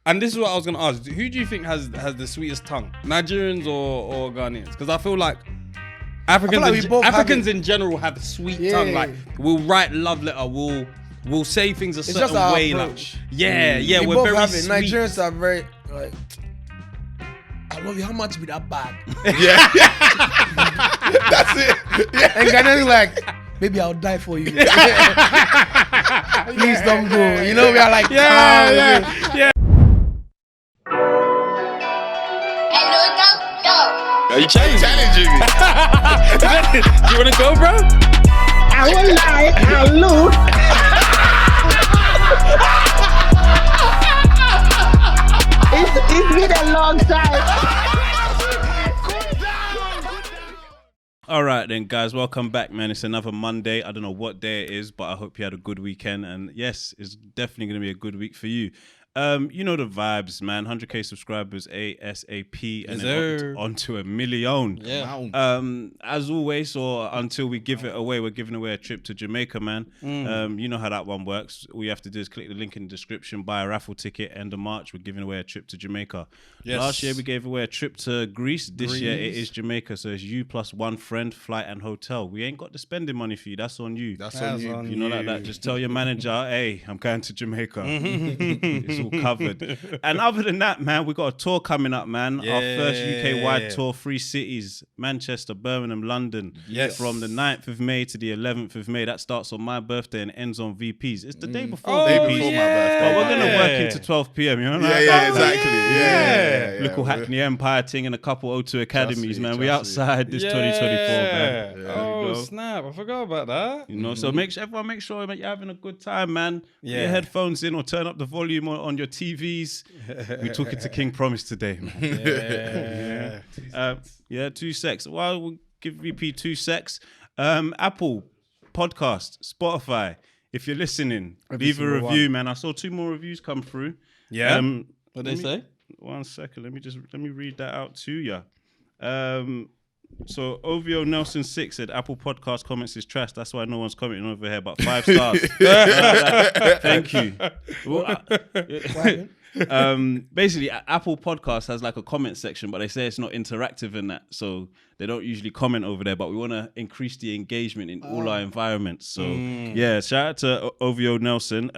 And this is what I was gonna ask: who do you think has the sweetest tongue, Nigerians or Ghanaians? Because I feel like Africans in general have a sweet tongue. Like we'll write love letter, we'll say things a certain way. Approach. Like yeah, we we're both very have it. sweet. Nigerians are very like, I love you. How much be that bag? Yeah. That's it. Yeah. And Ghanaians like, baby, I'll die for you. Please don't go. You know, we are like, yeah. Are you challenging me? Do you wanna go, bro? I won't lie, I'll lose. It's been a long time. All right then, guys, welcome back, man. It's another Monday. I don't know what day it is, but I hope you had a good weekend. And yes, it's definitely going to be a good week for you. You know the vibes, man. 100k subscribers ASAP, and then on to 1 million. Yeah. As always, or until we give it away, we're giving away a trip to Jamaica, man. You know how that one works. All you have to do is click the link in the description, buy a raffle ticket. End of March, we're giving away a trip to Jamaica. Yes. Last year we gave away a trip to Greece. This year it is Jamaica, so it's you plus one friend, flight and hotel. We ain't got the spending money for you. That's on you. That's on you. You know like that. Just tell your manager, hey, I'm going to Jamaica. It's all covered. And other than that, man, we got a tour coming up, man. Our first UK-wide tour, 3 cities, Manchester, Birmingham, London. Yes. From the 9th of May to the 11th of May. That starts on my birthday and ends on VP's. It's the day before my VP's. birthday. But we're going to work into 12 p.m. You know what I mean? Yeah, exactly. Yeah. Little Hackney Empire thing and a couple O2 academies, man. We outside this 2024, man. Yeah. Snap. I forgot about that. You know, so everyone make sure that you're having a good time, man. Put your headphones in or turn up the volume on your TVs. We took it to King Promise today, man. 2 secs. Well, we'll give VP 2 secs. Apple Podcast, Spotify. If you're listening, leave a review, man. I saw 2 more reviews come through. Yeah. What they say? 1 second. Let me read that out to you. So OVO Nelson 6 said Apple Podcast comments is trash. That's why no one's commenting over here. But 5 stars. Thank you. Basically, Apple Podcast has like a comment section, but they say it's not interactive in that, so they don't usually comment over there. But we want to increase the engagement in all our environments. So yeah, shout out to OVO Nelson.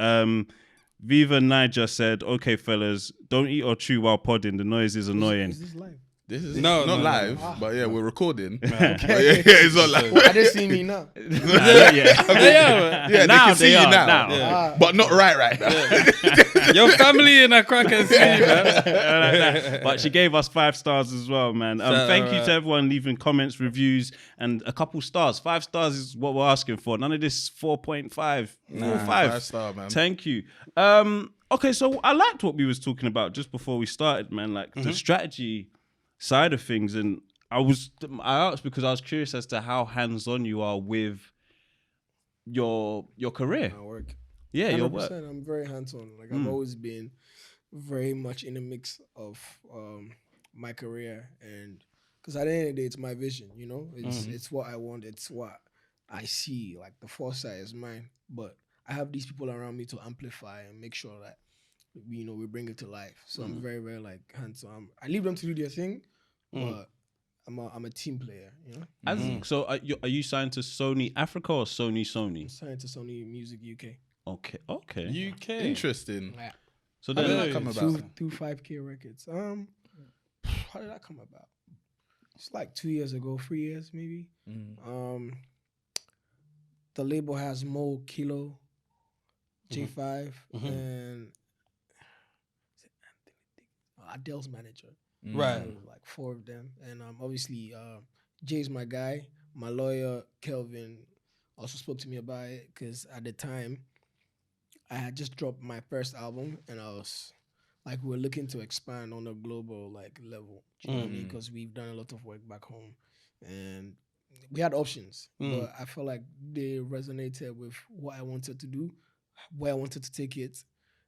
Viva Niger said, "Okay, fellas, don't eat or chew while podding. The noise is annoying." Is this live? This is not live, but yeah, we're recording. Okay. It's not live. Are they seeing me now? Yeah, they can see you now. Yeah. But not right now. Your family in a crack and see, man. But she gave us 5 stars as well, man. Thank you to everyone leaving comments, reviews, and a couple stars. 5 stars is what we're asking for. None of this 4.5. 5 star, man. Thank you. Okay, so I liked what we was talking about just before we started, man. Like the strategy side of things, and I asked because I was curious as to how hands-on you are with your career. My work. Yeah, 100%, your work. I'm very hands-on. Like I've always been very much in the mix of my career, and because at the end of the day, it's my vision. You know, it's what I want. It's what I see. Like the foresight is mine, but I have these people around me to amplify and make sure that we bring it to life. So I'm very, very like hands-on. I leave them to do their thing, but I'm a team player. You know. So are you signed to Sony Africa or Sony? I'm signed to Sony Music UK. Okay. UK. Interesting. Yeah. So How then did that come about? Through 5K Records. How did that come about? It's like 2 years ago, 3 years maybe. The label has Mo, Kilo, J5, and Adele's manager. Right. Like 4 of them. And obviously Jay's my guy. My lawyer, Kelvin, also spoke to me about it because at the time I had just dropped my first album and I was like, we're looking to expand on a global like level. Do you know what I mean? Because we've done a lot of work back home and we had options, but I felt like they resonated with what I wanted to do, where I wanted to take it.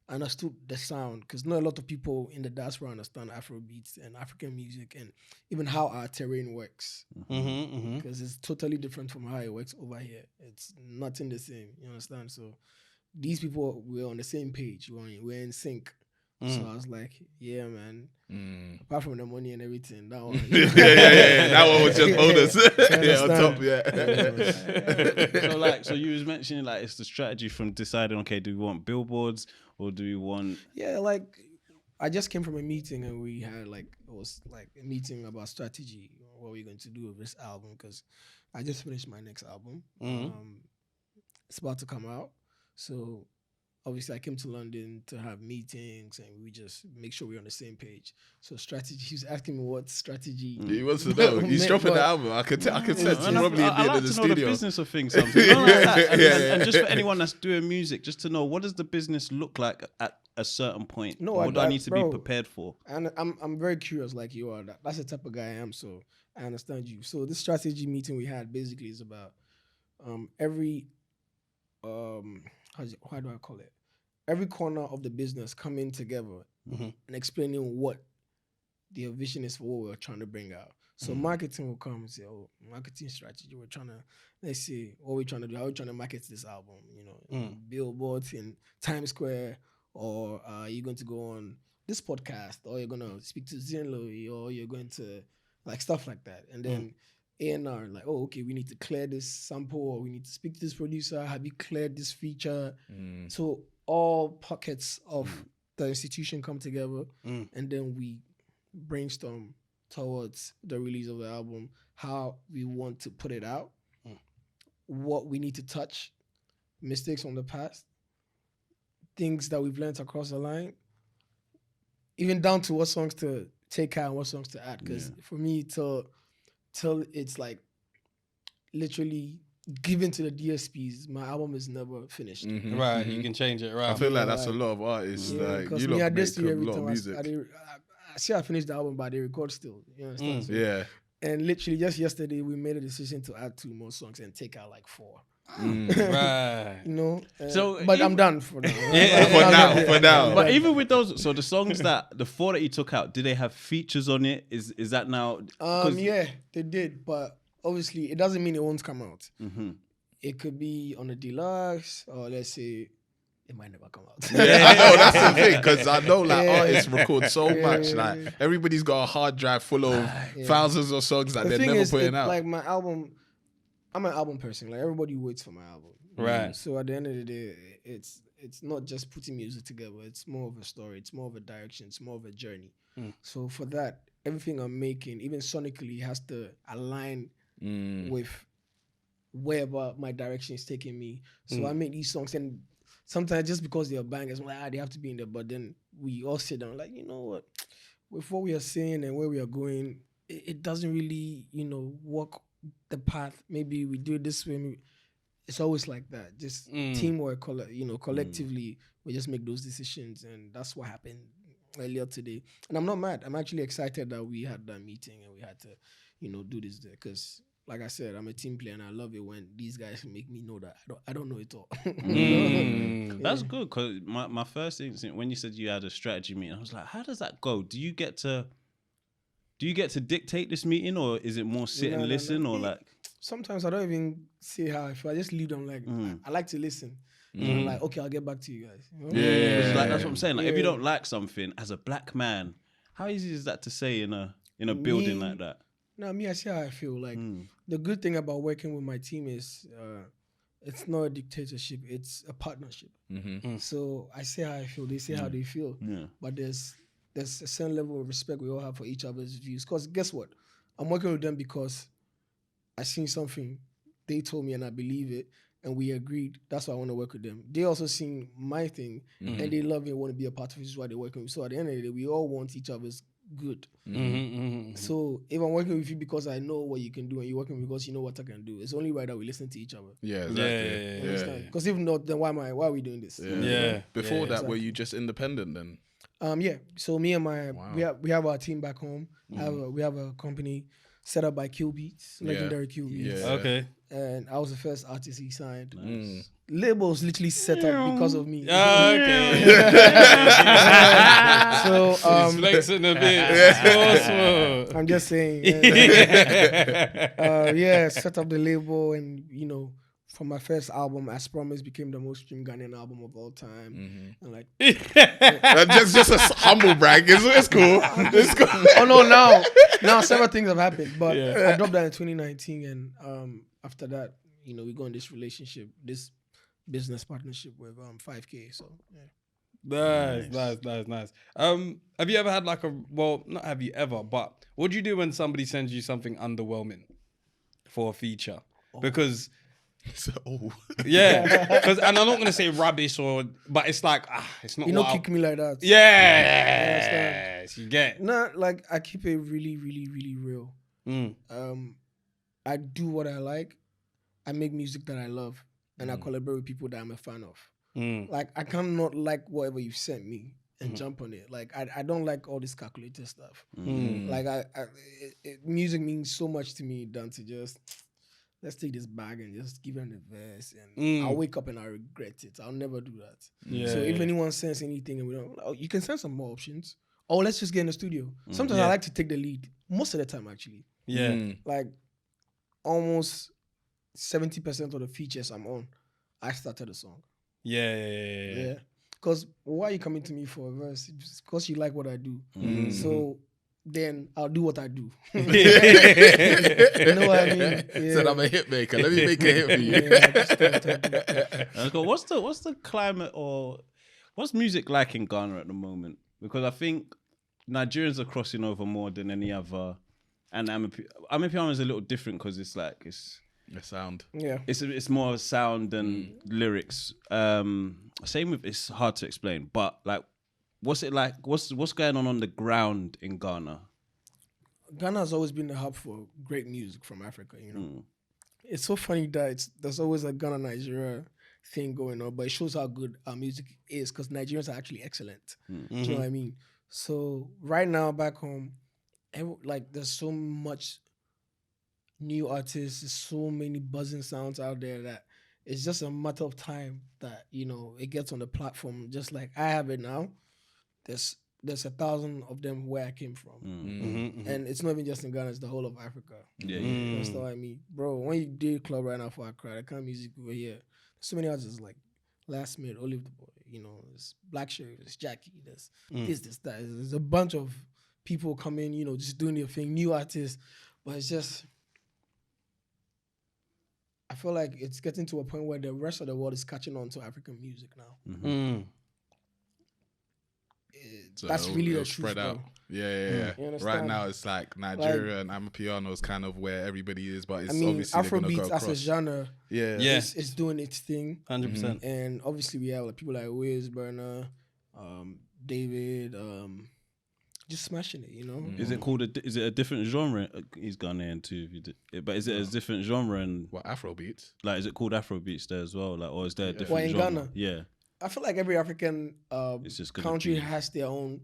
I understood the sound because not a lot of people in the diaspora understand Afrobeats and African music and even how our terrain works. Because it's totally different from how it works over here. It's nothing the same. You understand? So these people, we're on the same page. We're in sync. So I was like, yeah, man. Apart from the money and everything, that one. That one was just bonus. On top, So you was mentioning like it's the strategy from deciding, okay, do we want billboards or do we want? Yeah, like I just came from a meeting and we had it was like a meeting about strategy, what we're going to do with this album, because I just finished my next album. It's about to come out, so. Obviously, I came to London to have meetings and we just make sure we're on the same page. So strategy, he was asking me what strategy. He wants to know. He's dropping the album. I could sense he's probably I like in the to know the studio. business of things sometimes. And just for anyone that's doing music, just to know, what does the business look like at a certain point? No, what do I need to be prepared for? And I'm very curious like you are. That's the type of guy I am, so I understand you. So this strategy meeting we had basically is about every how do I call it? Every corner of the business coming together and explaining what their vision is for what we're trying to bring out. So marketing will come and say, oh, marketing strategy, we're trying to, let's see what we're trying to do, how we're trying to market this album, billboards in Times Square, or you're going to go on this podcast, or you're going to speak to Zinlo, or you're going to, like, stuff like that. And then A&R, like, oh, okay, we need to clear this sample, or we need to speak to this producer. Have you cleared this feature? So all pockets of the institution come together, and then we brainstorm towards the release of the album, how we want to put it out, what we need to touch, mistakes from the past, things that we've learned across the line, even down to what songs to take out and what songs to add. Because for me, till it's like literally given to the DSPs, my album is never finished. Right, you can change it. Right, I feel like that's a lot of artists. Like you lot make a lot of music. I see I finished the album, but they record still. You understand? So, yeah. And literally just yesterday, we made a decision to add 2 more songs and take out like 4. Right. But I'm done for now. For now. But even with those, so the songs the 4 that you took out, did they have features on it? Is that now? Yeah, they did, but obviously it doesn't mean it won't come out. It could be on a deluxe, or let's say it might never come out. I know, that's the thing, because I know like artists record so much. Like everybody's got a hard drive full of thousands of songs that they're never putting out. Like my album, I'm an album person. Like everybody waits for my album. Right. So at the end of the day, it's not just putting music together. It's more of a story. It's more of a direction. It's more of a journey. So for that, everything I'm making, even sonically, has to align with wherever my direction is taking me. So I make these songs, and sometimes just because they're bangers, I'm like, they have to be in there. But then we all sit down, like, you know what? With what we are saying and where we are going, it doesn't really, walk the path. Maybe we do it this way. Maybe. It's always like that. Just teamwork, collectively, we just make those decisions. And that's what happened earlier today. And I'm not mad. I'm actually excited that we had that meeting and we had to, do this there. Because, like I said, I'm a team player and I love it when these guys make me know that I don't know it all. That's good, because my first instinct, when you said you had a strategy meeting, I was like, how does that go? Do you get to dictate this meeting, or is it more sit and listen, or like? Sometimes I don't even say how I feel. I just leave them like, I like to listen. I'm like, okay, I'll get back to you guys. It's like, that's what I'm saying. Like, if you don't like something as a black man, how easy is that to say in a building like that? No, me, I see how I feel. Like, the good thing about working with my team is it's not a dictatorship, it's a partnership. So I say how I feel, they say how they feel. But there's a certain level of respect we all have for each other's views. Because guess what? I'm working with them because I seen something, they told me and I believe it, and we agreed. That's why I want to work with them. They also seen my thing, and they love me and want to be a part of it, which is why they're working with me. So at the end of the day, we all want each other's good. So if I'm working with you because I know what you can do, and you're working because you know what I can do, it's only right that we listen to each other. Yeah, exactly. Because if not, then why are we doing this? Before that, were you just independent then? Yeah. So me and we have our team back home. We have a company set up by Q Beats, legendary Q Beats. Okay. And I was the first artist he signed. Nice. Labels literally set up because of me. Okay. So he's flexing a bit. I'm just saying. Set up the label, and from my first album, As Promised became the most streamed Ghanaian album of all time. And like, just a humble brag. It's cool. It's cool. oh no, now several things have happened. But I dropped that in 2019, and after that, you know, we go in this relationship, this business partnership with 5K. So yeah. Nice. Have you ever had like not have you ever, but what do you do when somebody sends you something underwhelming for a feature? Because yeah, because and I'm not gonna say rubbish but it's like it's not. You don't kick me like that. Yeah, you get. No, like I keep it really, really, really real. I do what I like. I make music that I love, and I collaborate with people that I'm a fan of. Like I cannot like whatever you've sent me and jump on it. Like I don't like all this calculated stuff. Like music means so much to me than to just let's take this bag and just give them the verse and I'll wake up and I'll regret it. I'll never do that. So if anyone sends anything and we don't, you can send some more options. Or let's just get in the studio. Sometimes I like to take the lead. Most of the time actually. Like almost 70% of the features I'm on, I started a song. Yeah. Because why are you coming to me for a verse? Just because you like what I do. So then I'll do what I do. You know what I mean? Said I'm a hit maker. Let me make a hit for you. What's the climate or what's music like in Ghana at the moment? Because I think Nigerians are crossing over more than any other, and Amapiano is a little different because it's like it's a sound. Yeah, it's more sound than lyrics. Same with it's hard to explain, but like. What's it like? What's going on the ground in Ghana? Ghana has always been the hub for great music from Africa, you know. It's so funny that there's always a Ghana-Nigeria thing going on, but it shows how good our music is because Nigerians are actually excellent. Do you know what I mean? So right now back home, there's so much new artists, there's so many buzzing sounds out there that it's just a matter of time that, you know, it gets on the platform just like I have it now. There's 1,000 of them where I came from. And it's not even just in Ghana, it's the whole of Africa. That's what I mean. Bro, when you do a club right now for Accra, the kind of music over here, there's so many artists like Last Minute, Olive the Boy, you know, there's Black Sheriff, there's Jackie, there's this, that. There's a bunch of people coming, you know, just doing their thing, new artists. But it's just, I feel like it's getting to a point where the rest of the world is catching on to African music now. So that's really the spread truth, out. bro. Yeah. Right now it's like Nigeria and Amapiano is kind of where everybody is, but it's obviously Afrobeats as a genre, it's doing its thing, 100%. And obviously we have like people like Wiz, Burner, David, just smashing it, you know. Is it called? Is it a different genre? He's Ghanaian too, but is it a different genre? And what Afrobeats? Like, is it called Afrobeats there as well? Like, or is there a different in genre? Ghana? Yeah. I feel like every African country has their own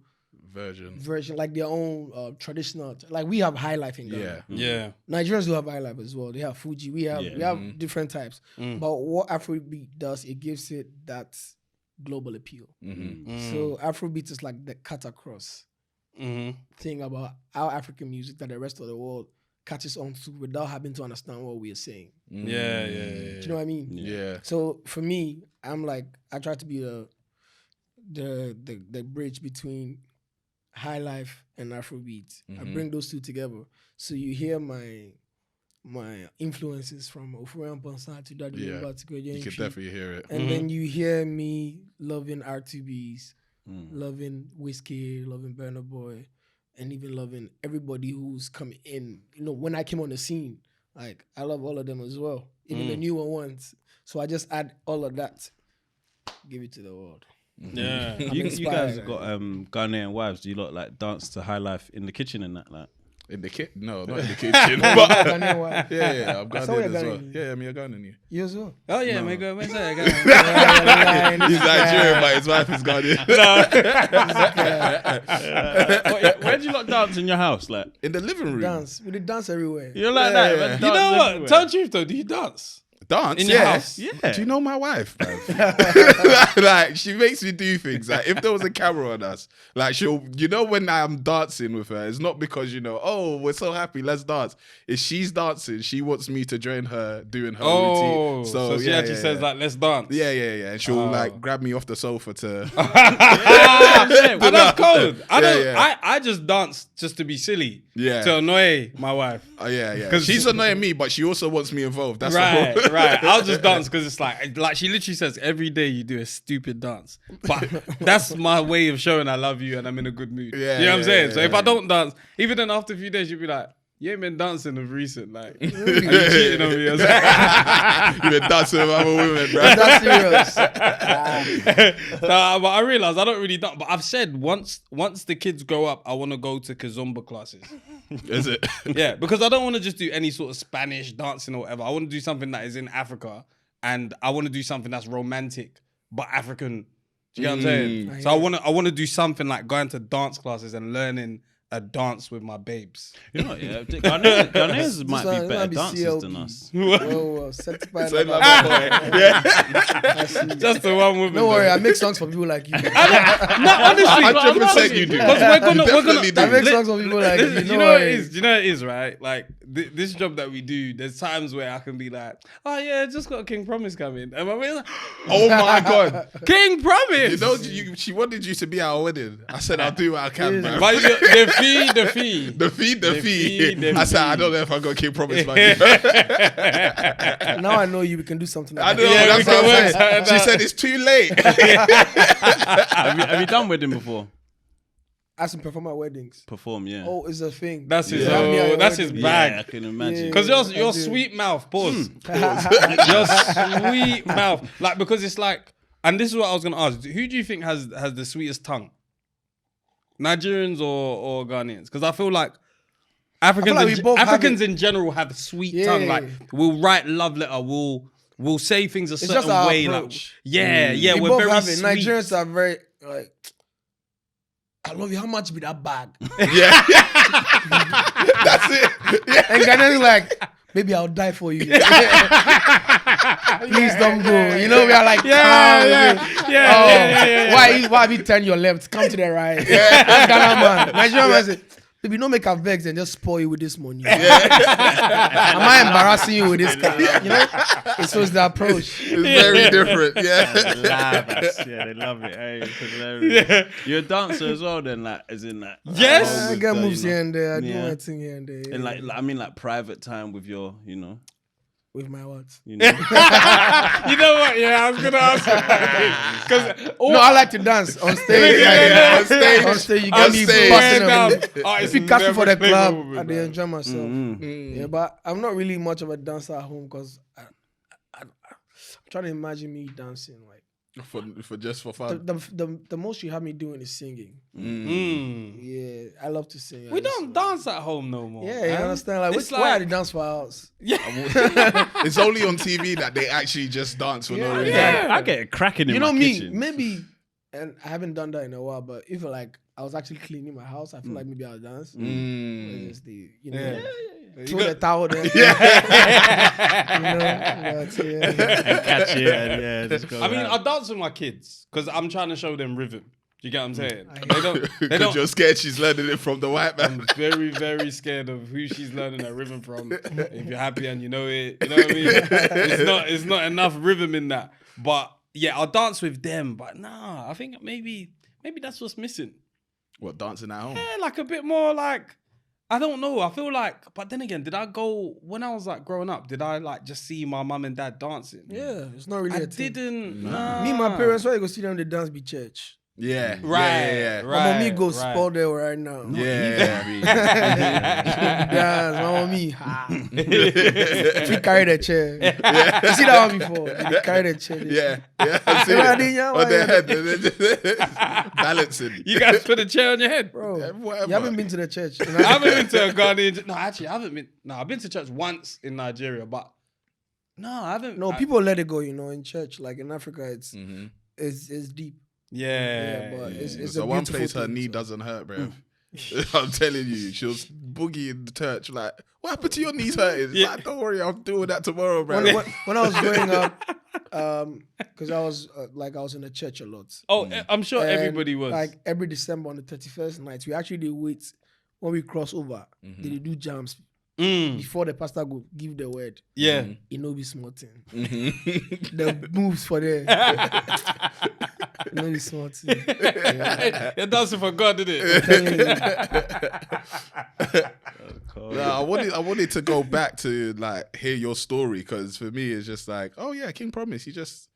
version, like their own traditional. Like we have high life in Ghana. Yeah. Nigerians do have high life as well. They have Fuji. We have different types. But what Afrobeat does, it gives it that global appeal. So Afrobeat is like the cut across thing about our African music that the rest of the world catches on to without having to understand what we are saying. Do you know what I mean? Yeah. So for me, I'm like, I try to be the bridge between high life and Afrobeat. I bring those two together. So you hear my influences from Ofurian Ponsa to Daddy Lumba to Kojo. You can definitely hear it. And then you hear me loving R2Bs, loving Whiskey, loving Burna Boy, and even loving everybody who's come in. You know, when I came on the scene, like I love all of them as well, even the newer ones. So I just add all of that, give it to the world. Yeah, you guys have got Ghanaian wives. Do you lot like dance to high life in the kitchen and that? Like in the kitchen? No, not in the kitchen. But Ghanaian wife. Yeah, I'm Ghanaian as well. Ghanaian. Yeah, I'm Ghanaian. You as well? Oh yeah, my God, where's that? He's Nigerian, but his wife is Ghanaian. Where do you lot dance in your house? Like in the living room. We did dance everywhere. You're like that. You know what? Tell the truth though, do you dance? Dance in your house. Yeah. Do you know my wife, man? Like, she makes me do things. Like, if there was a camera on us, like, she'll, when I'm dancing with her, it's not because, oh, we're so happy, let's dance. If she's dancing, she wants me to join her doing her routine. So she actually says, like, let's dance. Yeah. And she'll, like, grab me off the sofa to... But that's cold. I just dance just to be silly. Yeah. To annoy my wife. Yeah. Because she's annoying me, but she also wants me involved. That's Right. the whole... Right. I'll just dance because it's like she literally says every day you do a stupid dance. But that's my way of showing I love you and I'm in a good mood. Yeah, you know what I'm saying? yeah, So if I don't dance, even then after a few days, you'll be like, you ain't been dancing of recent. Like, are you cheating on me? You've been dancing with other women, bro. That's serious. But I realize I don't really dance. But I've said once the kids grow up, I want to go to Kizomba classes. Is it? Yeah, because I don't want to just do any sort of Spanish dancing or whatever. I want to do something that is in Africa, and I want to do something that's romantic but African. Do you get what I'm saying? So I want to do something like going to dance classes and learning a dance with my babes. You know, yeah. Ghanaians might be better dancers than us. Whoa, certified. Just the one woman. Don't worry, I make songs for people like you. No, honestly, 100% you do. Because we're gonna do. I make songs for people like you. You know what it is? You know what it is, right? Like this job that we do, there's times where I can be like, oh yeah, just got a King Promise coming. And my mate's like, Oh my God. King Promise! She wanted you to be at our wedding. I said, I'll do what I can, man. But the fee. The fee. I said, I don't know if I got King Promise money. Now I know you can do something like I know, that. that's what I'm saying. She said, it's too late. Have you done wedding before? I have to perform at weddings. Perform, yeah. Oh, it's a thing. That's his Yeah, bag. I can imagine. Because your sweet mouth, pause. Your sweet mouth. Like, because it's like, and this is what I was going to ask. Who do you think has the sweetest tongue? Nigerians or Ghanaians? Because I feel like Africans in general have a sweet tongue. Like, we'll write love letter, we'll say things a certain just our way. approach. Like, We we're both very have it. sweet. Nigerians are very like, I love you. How much be that bag? Yeah. That's it. Yeah. And Ghanaians like, maybe I'll die for you. Please don't go. You know, we are like, why be turn your left? Come to the right. That's Ghana man. Nigerian man say, baby, don't make a vex and just spoil you with this money. Am I embarrassing you with this car? You know? So it's the approach. It's very different. Yeah. They love it. Hey, it's hilarious. Yeah. You're a dancer as well, then, like, as in like. Yes. I get moves here and there. I do my thing here and there. And like, I mean, like private time with your, with my what? You know what? Yeah, I was gonna ask. No, I like to dance on stage. On stage, you get me busting them. If you catch me for the club, I do enjoy myself. Yeah, but I'm not really much of a dancer at home because I'm trying to imagine me dancing like for fun. The most you have me doing is singing. Yeah, I love to sing. We don't dance at home no more. Yeah, you understand? Like, why are they dance for hours? Yeah. It's only on TV that they actually just dance for no reason. Yeah. I get it cracking in my kitchen. Maybe, and I haven't done that in a while, but if like I was actually cleaning my house, I feel like maybe I'll dance. Just throw the towel there. And catch it. Just go. I mean, I dance with my kids because I'm trying to show them rhythm. Do you get what I'm saying? They don't. You're scared she's learning it from the white man. I'm very, very scared of who she's learning that rhythm from. If you're happy and you know it, you know what I mean? It's not enough rhythm in that. But yeah, I'll dance with them. But nah, I think maybe that's what's missing. What, dancing at home? Yeah, like a bit more like, I don't know. I feel like, but then again, did I go, when I was like growing up, did I like just see my mum and dad dancing? Yeah, it's not really I a thing. didn't. No. Nah. Me and my parents, why you go see them, they dance be church. Yeah. Right. My mommy go spoil there right now. Yeah. Dance, my mommy. She carry the chair. You see that one before? They carry the chair. Yeah. I see it. On their head. Balancing. You guys put a chair on your head? Bro, Whatever. you haven't been to the church. I haven't been to a Ghanaian. No, actually, I haven't been. No, I've been to church once in Nigeria, but no, I haven't. No, people let it go, in church. Like in Africa, it's deep. Yeah, but it's the a one beautiful place her thing, knee so. doesn't hurt, bro. I'm telling you, she'll boogie in the church like, what happened to your knees hurting? It's like, don't worry, I'm doing that tomorrow, bro. When I was growing up, because I was I was in the church a lot. Oh, I'm sure And, everybody was. Like every December on the 31st night, we actually did wait when we cross over. They do jams before the pastor go give the word. Yeah. You know, be smarting. The moves for there. You know, be smarting. Yeah. You're dancing for God, did I'm telling you. Nah, I wanted to go back to like hear your story, because for me it's just like, oh yeah, King Promise. You just,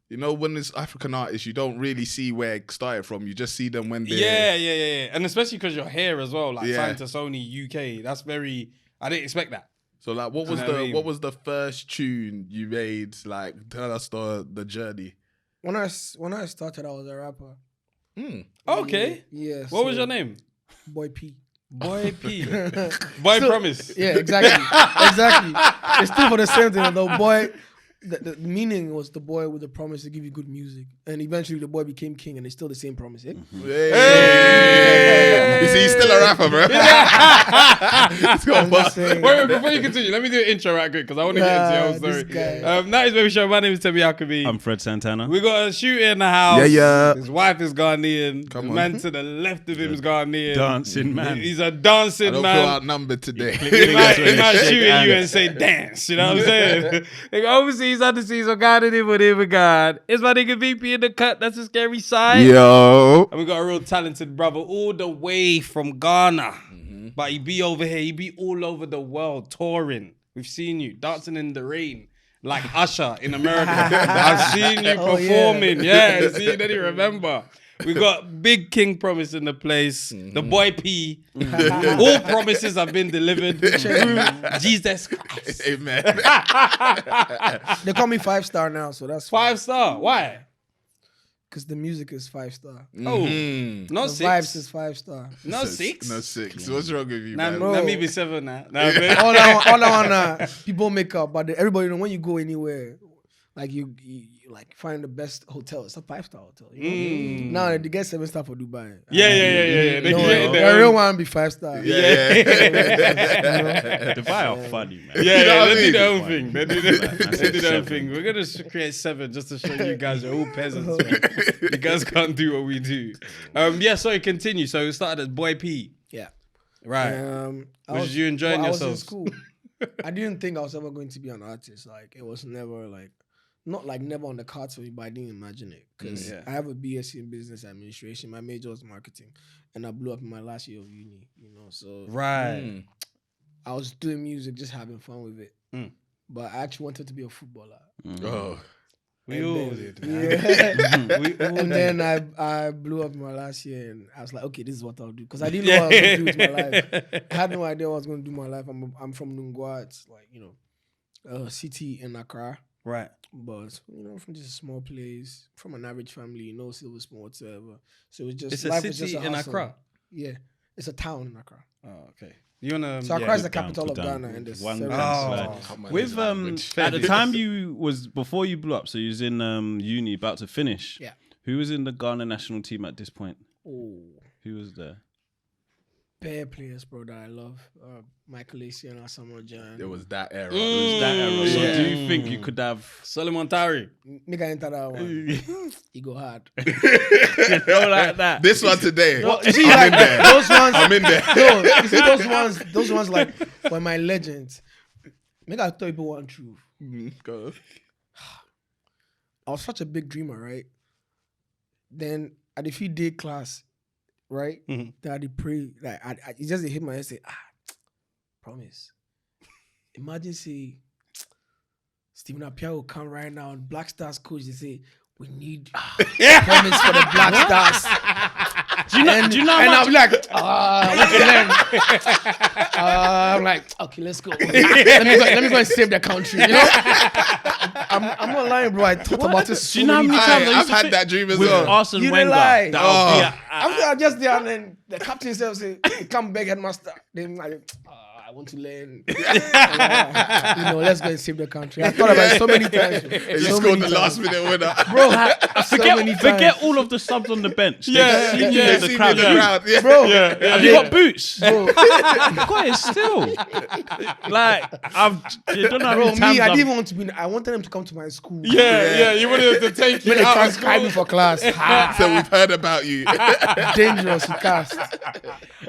you know, when it's African artists, you don't really see where it started from. You just see them when they Yeah. And especially because you're here as well, like signed to Sony UK. That's very. I didn't expect that. So like, what was the first tune you made? Like, tell us the journey. When I started, I was a rapper. Okay. Yeah. What was your name? Boy P. Boy P. Boy Promise. Yeah, exactly. Exactly. It's still for the same thing. The boy, the meaning was the boy with the promise to give you good music. And eventually the boy became king, and it's still the same promise. Eh? Hey. You see, he's still a rapper, bro. I'm just saying. Wait, before you continue, let me do an intro right quick because I want to get into your whole story. This guy. That is Baby Show. My name is Temi Akabi. I'm Fred Santana. We got a shooter in the house. Yeah. His wife is Ghanaian. Come the on. man to the left of him is Ghanaian. Dancing man. He's a I dancing don't feel man. outnumbered today. He might shoot at you and say dance. You know what I'm saying? Like, overseas, underseas, or God in it, whatever God. It's my nigga VP in the cut. That's a scary side. Yo. And we got a real talented brother all the way from Ghana. But he be over here. He be all over the world touring. We've seen you dancing in the rain like Usher in America. I've seen you performing. Yeah, see, then you remember. We got Big King Promise in the place. The boy P. All promises have been delivered through Jesus Christ. Amen. They call me 5-star now, so that's 5-star. Why? because the music is 5-star. Oh, not The 6. vibes is 5-star. Not 6. No 6. What's wrong with you, Nah, man? bro. nah, maybe 7 now. Nah, all that one, people make up, but everybody know when you go anywhere, like you like find the best hotel. It's a 5-star hotel. You know? Now they get 7-star for Dubai. Yeah. They No, create the their real own- one be 5-star. Yeah. Dubai are funny, man. Yeah, You know what I they do mean? their own thing. They do That's their own 7. thing. We're gonna create 7 just to show you guys are all peasants. Man. You guys can't do what we do. Yeah, sorry, continue. So it started as Boy P. Yeah. Right. Was you enjoying I was in yourselves? school. I didn't think I was ever going to be an artist. Like it was never like, not like never on the cards for me, but I didn't imagine it because Yeah. I have a BSc in business administration. My major was marketing, and I blew up in my last year of uni. You know, so Right. I was doing music, just having fun with it. Mm. But I actually wanted to be a footballer. Oh. We And all then- did. Yeah. We all And did. then I blew up in my last year, and I was like, okay, this is what I'll do because I didn't know what I was going to do with my life. I had no idea what I was going to do with my life. I'm from Nungwa. It's like, you know, a city in Accra. Right. But, you know, from just a small place, from an average family, no silver spoon whatsoever. So it was just, It's a life was city just a in hustle. Accra. Yeah. It's a town in Accra. Oh, okay. You wanna? So Accra is the down, capital put of down. Ghana. And there's One several- down. Come on, With this language. at the time you was before you blew up, so you was in uni about to finish. Yeah. Who was in the Ghana national team at this point? Oh, Who was there? bare players, bro, that I love. Michael Essien and Asamoah Gyan. It was that era. It was that era. So Yeah. do you think you could have? Solomon Tari. Nigga enter that one. He go hard. Go like that. This one today. You see, I'm like, in there. those ones. I'm in there. No, you see those ones like were my legends. Make I tell people one truth. Go. I was such a big dreamer, right? Then at the feed day class, right? That I did pray, like I it just hit my head, say, promise. Imagine say Stephen Appiah will come right now and Black Stars coach, they say, we need promise for the Black Stars. Do you know? And how much? I'm like, I'm like, okay, let's go. Let me go and save the country. You know, I'm not lying, bro. I thought about this. Do you know how many times I used I've to had think that dream as with well. Arsene You Wenger? didn't lie. That would be Oh. a- I'm just there, and then the captain himself say, "Come back, headmaster." Then I want to learn. Let's go and save the country. I thought about it so many times. You scored the last minute winner. Bro, Forget all of the subs on the bench. Yeah, They see you in They the see me crowd. in the crowd. Yeah. Bro, Have you got boots? bro, God, still. Like, you don't know how bro, many me, times I I've- didn't want to be. I wanted them to come to my school. Yeah, you wanted to take When you they out of transcribe me school. for class. So we've heard about you. Dangerous, you cast.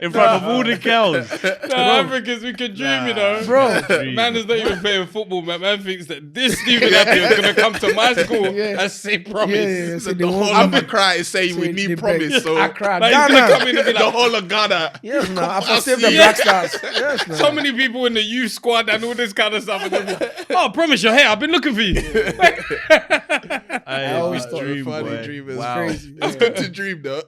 in front of all the girls. No, Africans, we can dream, you know. Bro. Man is not even playing football, man. Man thinks that this Stephen Appiah is going to come to my school Yeah. and say promise. Yeah. So the whole of Accra is saying we need promise. So Accra, Like, he's going to come Ghana. in and be the like, whole of Ghana. Yes, man. I I'll saved see the you. Black Stars. Yes, man. so many people in the youth squad and all this kind of stuff. And they'll be like, oh, promise your hair. I've been looking for you. I always always thought dream, funny boy. dreamers. Wow. Crazy. It's good to dream though.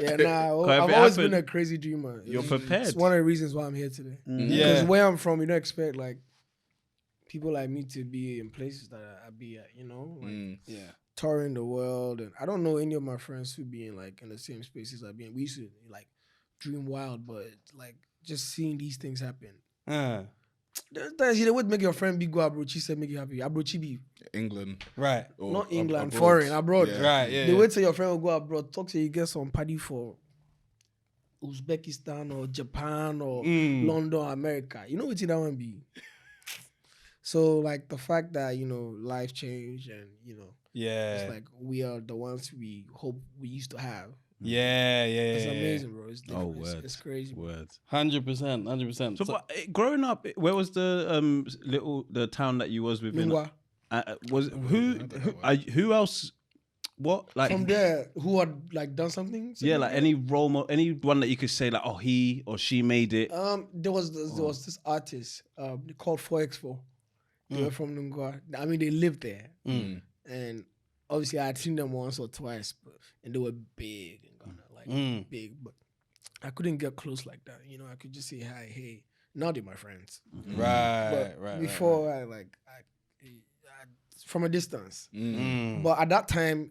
Yeah, nah. if I've it always happened, been a crazy dreamer. You're It's prepared. one of the reasons why I'm here today. Yeah. Because where I'm from, you don't expect like people like me to be in places that I be at. Like, Yeah. touring the world, and I don't know any of my friends who be in the same spaces I be in. We used to like dream wild, but like just seeing these things happen. They would make your friend be go abroad. She said make you happy. Abroad, she be England. Right. Or not England, abroad. foreign, abroad. Yeah. Right, yeah. They wait till your friend will go abroad, talk to you, get some party for Uzbekistan or Japan or London or America. You know what that one be? So like the fact that, life changed and, Yeah. it's like we are the ones we hope we used to have. Yeah. It's amazing, bro. It's Oh, different. words. It's crazy. Bro. Words. 100%. So, but, growing up, where was the town that you was within? Lungwa. Was who else? What like From there, who had like done something? yeah, like any role model, anyone that you could say like, oh, he or she made it. There was this artist called 4x4. They were from Nungwa. I mean, they lived there, and obviously I had seen them once or twice, and they were big in Ghana, like big. But I couldn't get close like that. I could just say hi, hey. Now they're my friends. Right. Before I from a distance. But at that time,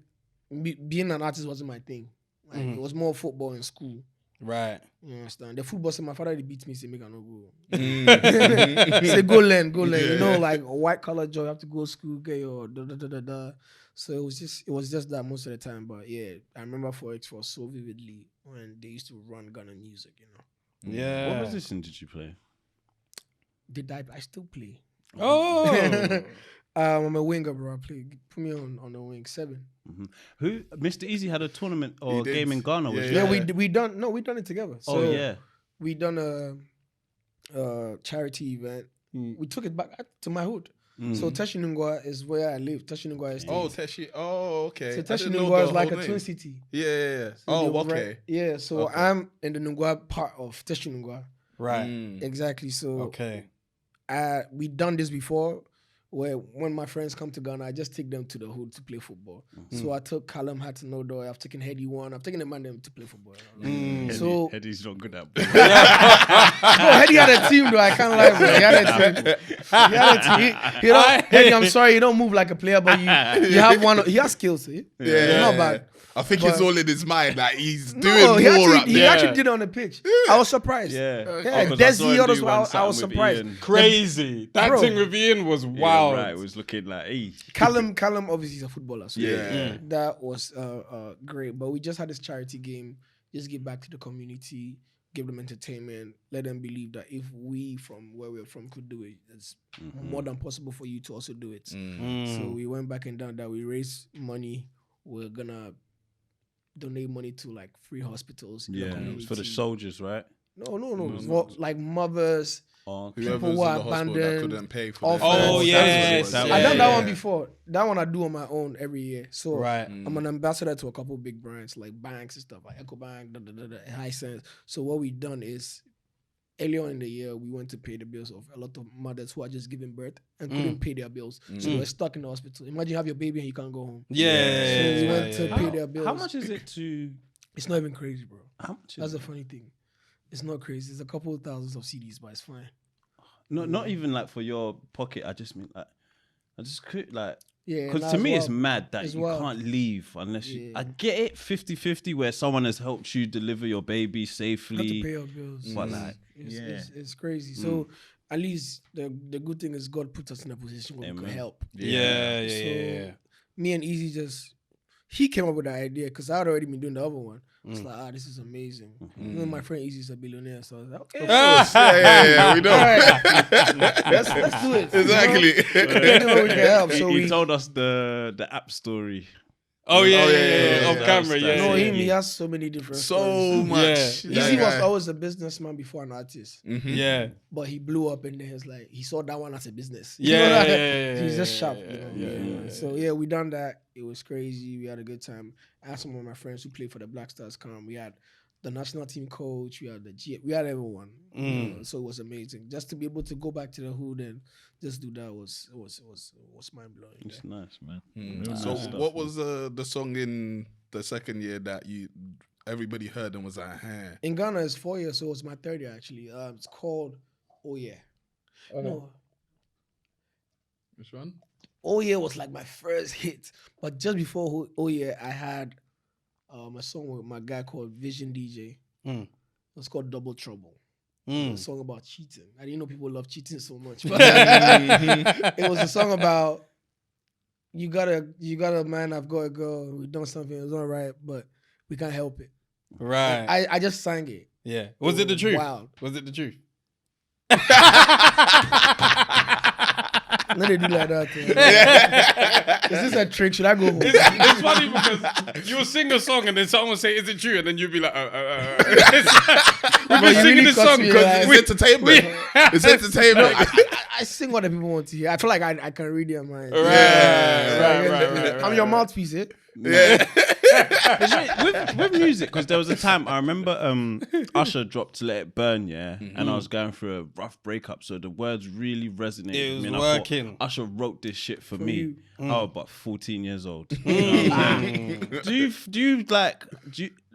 being an artist wasn't my thing. Like it was more football in school. Right. You understand? The football, say my father, they beat me, say make I no go. Say go learn. Yeah. Like a white collar job, you have to go to school, get your da. So it was just that most of the time. But yeah, I remember 4x4 so vividly when they used to run Ghana music. Yeah. What position did you play? I still play. Oh. I'm a winger, bro. I play. Put me on the wing 7. Who Mr. Easy had a tournament or He a did. game in Ghana? Yeah, was yeah. it? We done it together. So Oh yeah. we done a charity event. We took it back to my hood. So Teshinungwa is where I live. Teshinungwa is Oh, Teshi. Oh, okay. So I didn't know Teshinungwa the is like whole a name. twin city. Yeah. So Oh, they okay. rent- Yeah, so Okay. I'm in the Nungwa part of Teshinungwa. Right. Exactly. So Okay. we done this before, where when my friends come to Ghana, I just take them to the hood to play football. So I took Callum Hudson-Odoi, I've taken Heady One, I've taken the man them to play football. So Eddie's not good at ball. no, Heady had a team though. I can't lie, bro. He had a team. He had a team. He don't, Heady, I'm sorry, you don't move like a player, but you have one. He has skills. See? Yeah. He's not bad. I think But- it's all in his mind. Like he's doing No, more he up he there. actually did it on the pitch. I was surprised. Yeah. Yeah, 'Cause I saw Desi, him all those, do I one was something with surprised. Ian. Crazy. That Bro. thing with Ian was Yeah, wild. right. It was looking like, hey. Callum obviously is a footballer. So Yeah. that was great. But we just had this charity game. Just give back to the community, give them entertainment, let them believe that if we from where we're from could do it, it's more than possible for you to also do it. So we went back and done that. We raised money. We're gonna donate money to like free hospitals. in the Yeah. It was for the community. soldiers, right? No. For, like mothers. Oh, okay. Whoever People was who in are the hospital that abandoned, couldn't pay for orphans. their Oh, food. yes. That's what it was. I done that Yeah. one before. That one I do on my own every year. So Right. I'm an ambassador to a couple big brands like banks and stuff like EcoBank, Hisense. So what we done is earlier in the year we went to pay the bills of a lot of mothers who are just giving birth and couldn't pay their bills. So they were stuck in the hospital. Imagine you have your baby and you can't go home. Yeah. So we went to pay their bills. How much is it to? It's not even crazy, bro. How much? That's Is the it? funny thing. It's not crazy. It's a couple of thousands of CDs, but it's fine. No, not even like for your pocket. I just mean like, I just could like. Yeah, Because nah, to as me, well. it's mad that As you well. can't leave unless you. Yeah. I get it 50-50 where someone has helped you deliver your baby Have to safely. pay your bills. But like, It's crazy. So at least the good thing is God put us in a position where we could Amen. help. Yeah. Me and Easy he came up with the idea because I had already been doing the other one. It's like, this is amazing. Even my friend Easy's a billionaire, so I was like, okay, Yeah, we know. all right. let's do it. Exactly. You know? We can help. So he we told us the app story. Oh yeah, yeah, off camera, yeah. know yeah. him. He has so many different So stories. much. Yeah. Easy was always a businessman before an artist. Yeah. But he blew up and then it's like he saw that one as a business. Yeah, You know, like, yeah, he's just yeah, sharp. yeah, you know? So yeah, we done that. It was crazy. We had a good time. I had some of my friends who played for the Black Stars come. We had the national team coach. We had we had everyone. You know? So it was amazing. Just to be able to go back to the hood and just do that was mind blowing. It's nice, man. So what was the song in the second year that everybody heard and was like, huh? In Ghana, it's 4 years, so it was my third year actually. It's called Oh Yeah. No. Which one? Oh Yeah was like my first hit. But just before Oh Yeah, I had a song with my guy called Vision DJ. It was called Double Trouble. It was a song about cheating. I didn't know people love cheating so much. But it was a song about you got a man, I've got a girl, we've done something, it was all right, but we can't help it. Right. I just sang it. Yeah. Was it the truth? Wild. Was it the truth? Let it do like that. Is this a trick? Should I go home? It's funny because you'll sing a song and then someone will say, "Is it true?" And then you'll be like, We've been singing this song because It's entertainment. It's entertainment. I sing what the people want to hear. I feel like I can read their mind. Right. I'm your mouthpiece, eh? Yeah. with music, because there was a time I remember Usher dropped "Let It Burn," and I was going through a rough breakup, so the words really resonated. It was with me, and I working. thought, Usher wrote this shit for me. you. I was about 14 years old. You know what I'm saying? Do you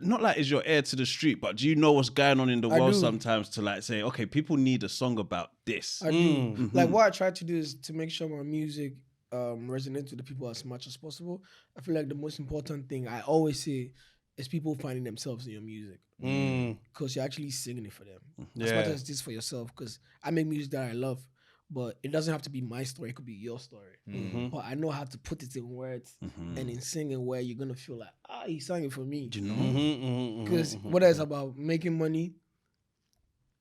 not like is your ear to the street, but do you know what's going on in the world do. sometimes to like say, okay, people need a song about this. I do. Like what I try to do is to make sure my music resonates with the people as much as possible. I feel like the most important thing I always say is people finding themselves in your music. Because you're actually singing it for them. As much as it is for yourself. Because I make music that I love. But it doesn't have to be my story. It could be your story. But I know how to put it in words and in singing where you're going to feel like, he sang it for me. Do you know? Because whether it's about making money,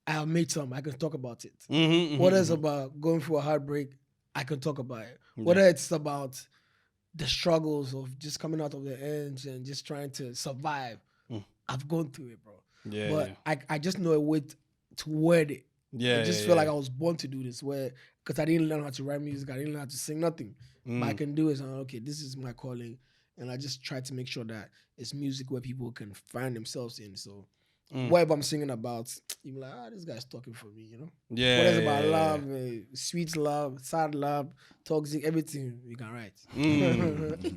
I have made some. I can talk about it. Whether it's about going through a heartbreak, I can talk about it. Whether it's about the struggles of just coming out of the ends and just trying to survive, I've gone through it, bro. But I just know a way to word it. I just feel like I was born to do this, because I didn't learn how to write music, I didn't learn how to sing, nothing. But I can do it. So okay, this is my calling, and I just try to make sure that it's music where people can find themselves in. So whatever I'm singing about, you be like, this guy's talking for me, you know. Whether it's about love, sweet love, sad love, toxic, everything you can write.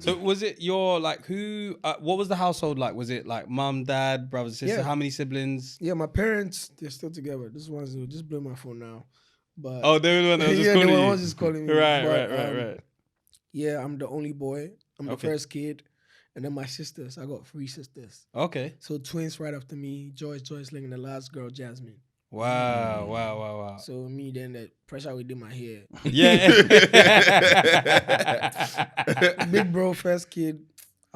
So was it your like who? What was the household like? Was it like mom, dad, brothers, sisters? Yeah. How many siblings? Yeah, my parents, they're still together. This one's just blew my phone now. But Oh, they were the one that was just yeah, calling they were you. the ones just calling me. Right. Yeah, I'm the only boy. I'm the Okay. first kid. And then my sisters, I got 3 sisters. Okay. So twins right after me, Joyce Ling, and the last girl, Jasmine. Wow. So me, then the pressure within my hair. Yeah. Big bro, first kid.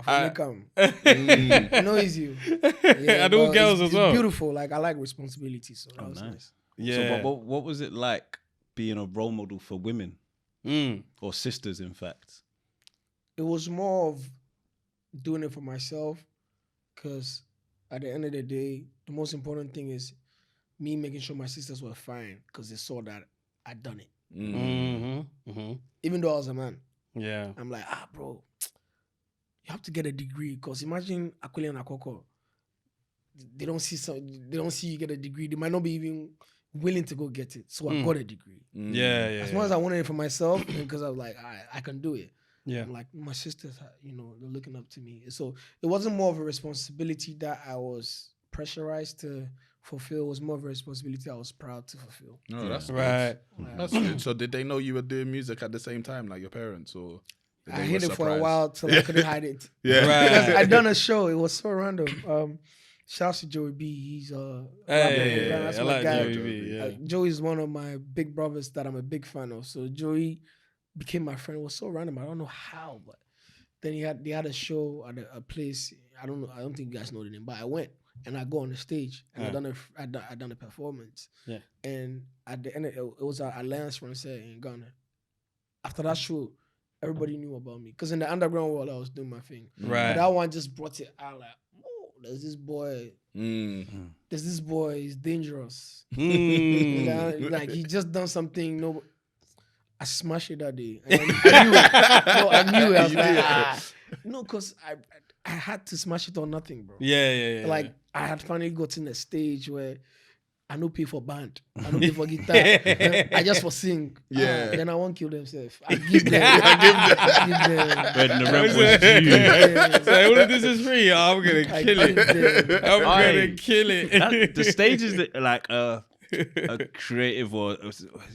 I come. I know it's you. And all but girls it's as well. Beautiful. Like I like responsibility, so that was nice. nice. Yeah. So what was it like being a role model for women or sisters, in fact? It was more of doing it for myself, because at the end of the day, the most important thing is me making sure my sisters were fine, because they saw that I'd done it. Even though I was a man. Yeah. I'm like, bro, you have to get a degree, because imagine Akule and Akoko, they don't see you get a degree. They might not be even willing to go get it. So I got a degree. Yeah. As much as I wanted it for myself, because I was like, I can do it. Yeah. I'm like, my sisters, they're looking up to me. So it wasn't more of a responsibility that I was pressurized to fulfill. It was more of a responsibility I was proud to fulfill. No, that's Right. good. That's good. So did they know you were doing music at the same time, like your parents, or? I hid it for a while till I couldn't hide it. Yeah. Because I done a show. It was so random. Shouts to Joey B. He's that's I my like guy. Joey B, yeah. Joey's one of my big brothers that I'm a big fan of. So Joey became my friend. It was so random. I don't know how, but then they had a show at a place. I don't know. I don't think you guys know the name, but I went and I go on the stage and I done a performance. Yeah. And at the end, it was an Alliance concert in Ghana. After that show, everybody knew about me because in the underground world I was doing my thing. Right. But that one just brought it out like, oh, there's this boy. There's this boy. He's dangerous. Like he just done something. No, I smashed it that day. And I knew it. I was like, no, because I had to smash it or nothing, bro. Yeah. Like I had finally gotten a stage where I no pay for band. I no pay for guitar. I just for sing. Yeah. Then I won't kill themselves. I give them. I give them. When the rent was due. So all of this is free. I'm gonna kill it. I'm gonna kill it. The stages that like a creative or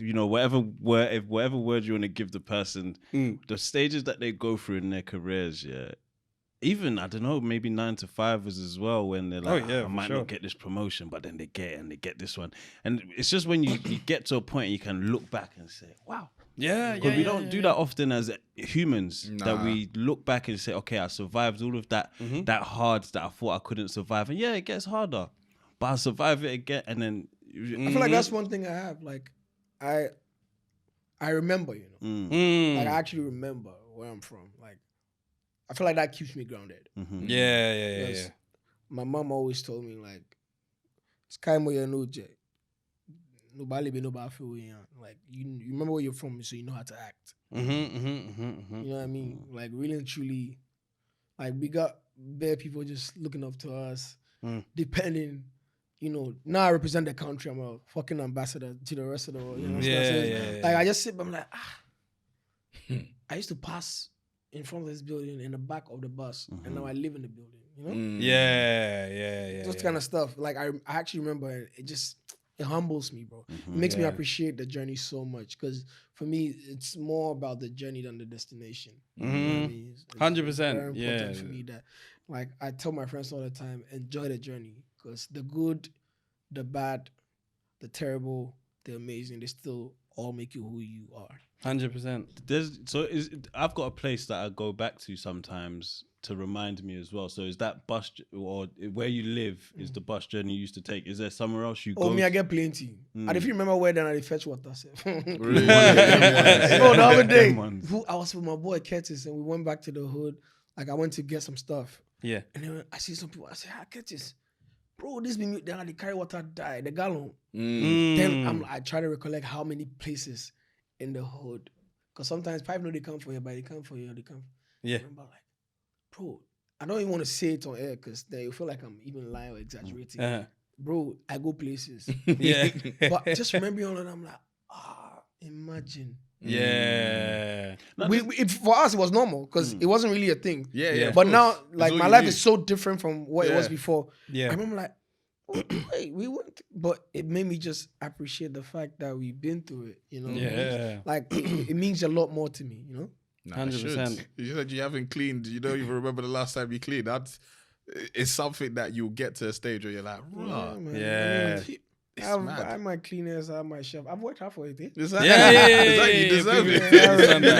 whatever word you want to give the person, the stages that they go through in their careers, even I don't know, maybe 9-to-5ers as well, when they're like, I might not get this promotion, but then they get this one, and it's just when you get to a point you can look back and say, wow. Because we don't do that often as humans. That we look back and say, okay, I survived all of that that hard that I thought I couldn't survive, and it gets harder, but I survive it again, and then I feel like that's one thing I have. Like I remember, like I actually remember where I'm from. Like I feel like that keeps me grounded. Yeah. My mom always told me like, "Sky mo ya no je, nobody be nobody feel you." Like you remember where you're from, so you know how to act. You know what I mean? Like really and truly, like we got bare people just looking up to us, depending. Now I represent the country. I'm a fucking ambassador to the rest of the world. You know what I'm saying? Like I just sit, but I'm like, I used to pass in front of this building in the back of the bus, and now I live in the building. Yeah. Those kind of stuff. Like I actually remember, it humbles me, bro. It makes me appreciate the journey so much because for me, it's more about the journey than the destination. You know what I mean? It's 100%. very important for me that, like, I tell my friends all the time, enjoy the journey because the good, the bad, the terrible, the amazing, they still all make you who you are. 100%. I've got a place that I go back to sometimes to remind me as well. So is that bus or where you live is the bus journey you used to take? Is there somewhere else you go? Oh, me, I get plenty. And if you remember where then I fetch water. Really? No, the other day, I was with my boy Curtis and we went back to the hood. Like I went to get some stuff. Yeah. And then I see some people. I say, Curtis, bro, this be me. Then they carry water, die, the gallon. Then I try to recollect how many places in the hood. Because sometimes pipe know they come for you, but they come for you, they come. Yeah. I remember like, bro, I don't even want to say it on air because then you feel like I'm even lying or exaggerating. Bro, I go places. Yeah. But just remembering all of them, I'm like, imagine. Yeah. For us, it was normal because it wasn't really a thing. Yeah. But now, like, my life is so different from what it was before. Yeah. I remember like, wait, we went, but it made me just appreciate the fact that we've been through it, you know? Yeah. Like, it means a lot more to me, you know? 100%. You said you haven't cleaned. You don't even remember the last time you cleaned. It's something that you'll get to a stage where you're like, Yeah, man. Yeah. I mean, I have my cleaners, I have my chef. I've worked hard for it. you deserve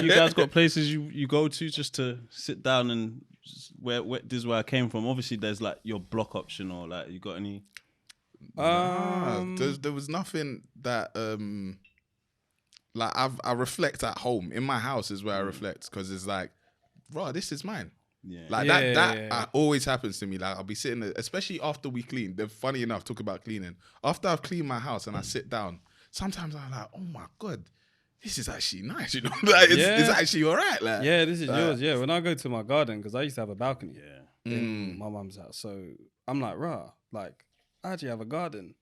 You guys got places you go to just to sit down and where this is where I came from. Obviously, there's like your block option or like you got any. There was nothing that like I reflect at home. In my house is where I reflect because it's like, bro, this is mine. Yeah. Like that always happens to me. Like I'll be sitting there, especially after we clean. They're funny enough, talk about cleaning. After I've cleaned my house and I sit down, sometimes I'm like, oh my God, this is actually nice, you know? Like it's actually all right. Like, yeah, this is yours. Yeah, when I go to my garden, because I used to have a balcony in my mum's house. So I'm like, rah, like I actually have a garden.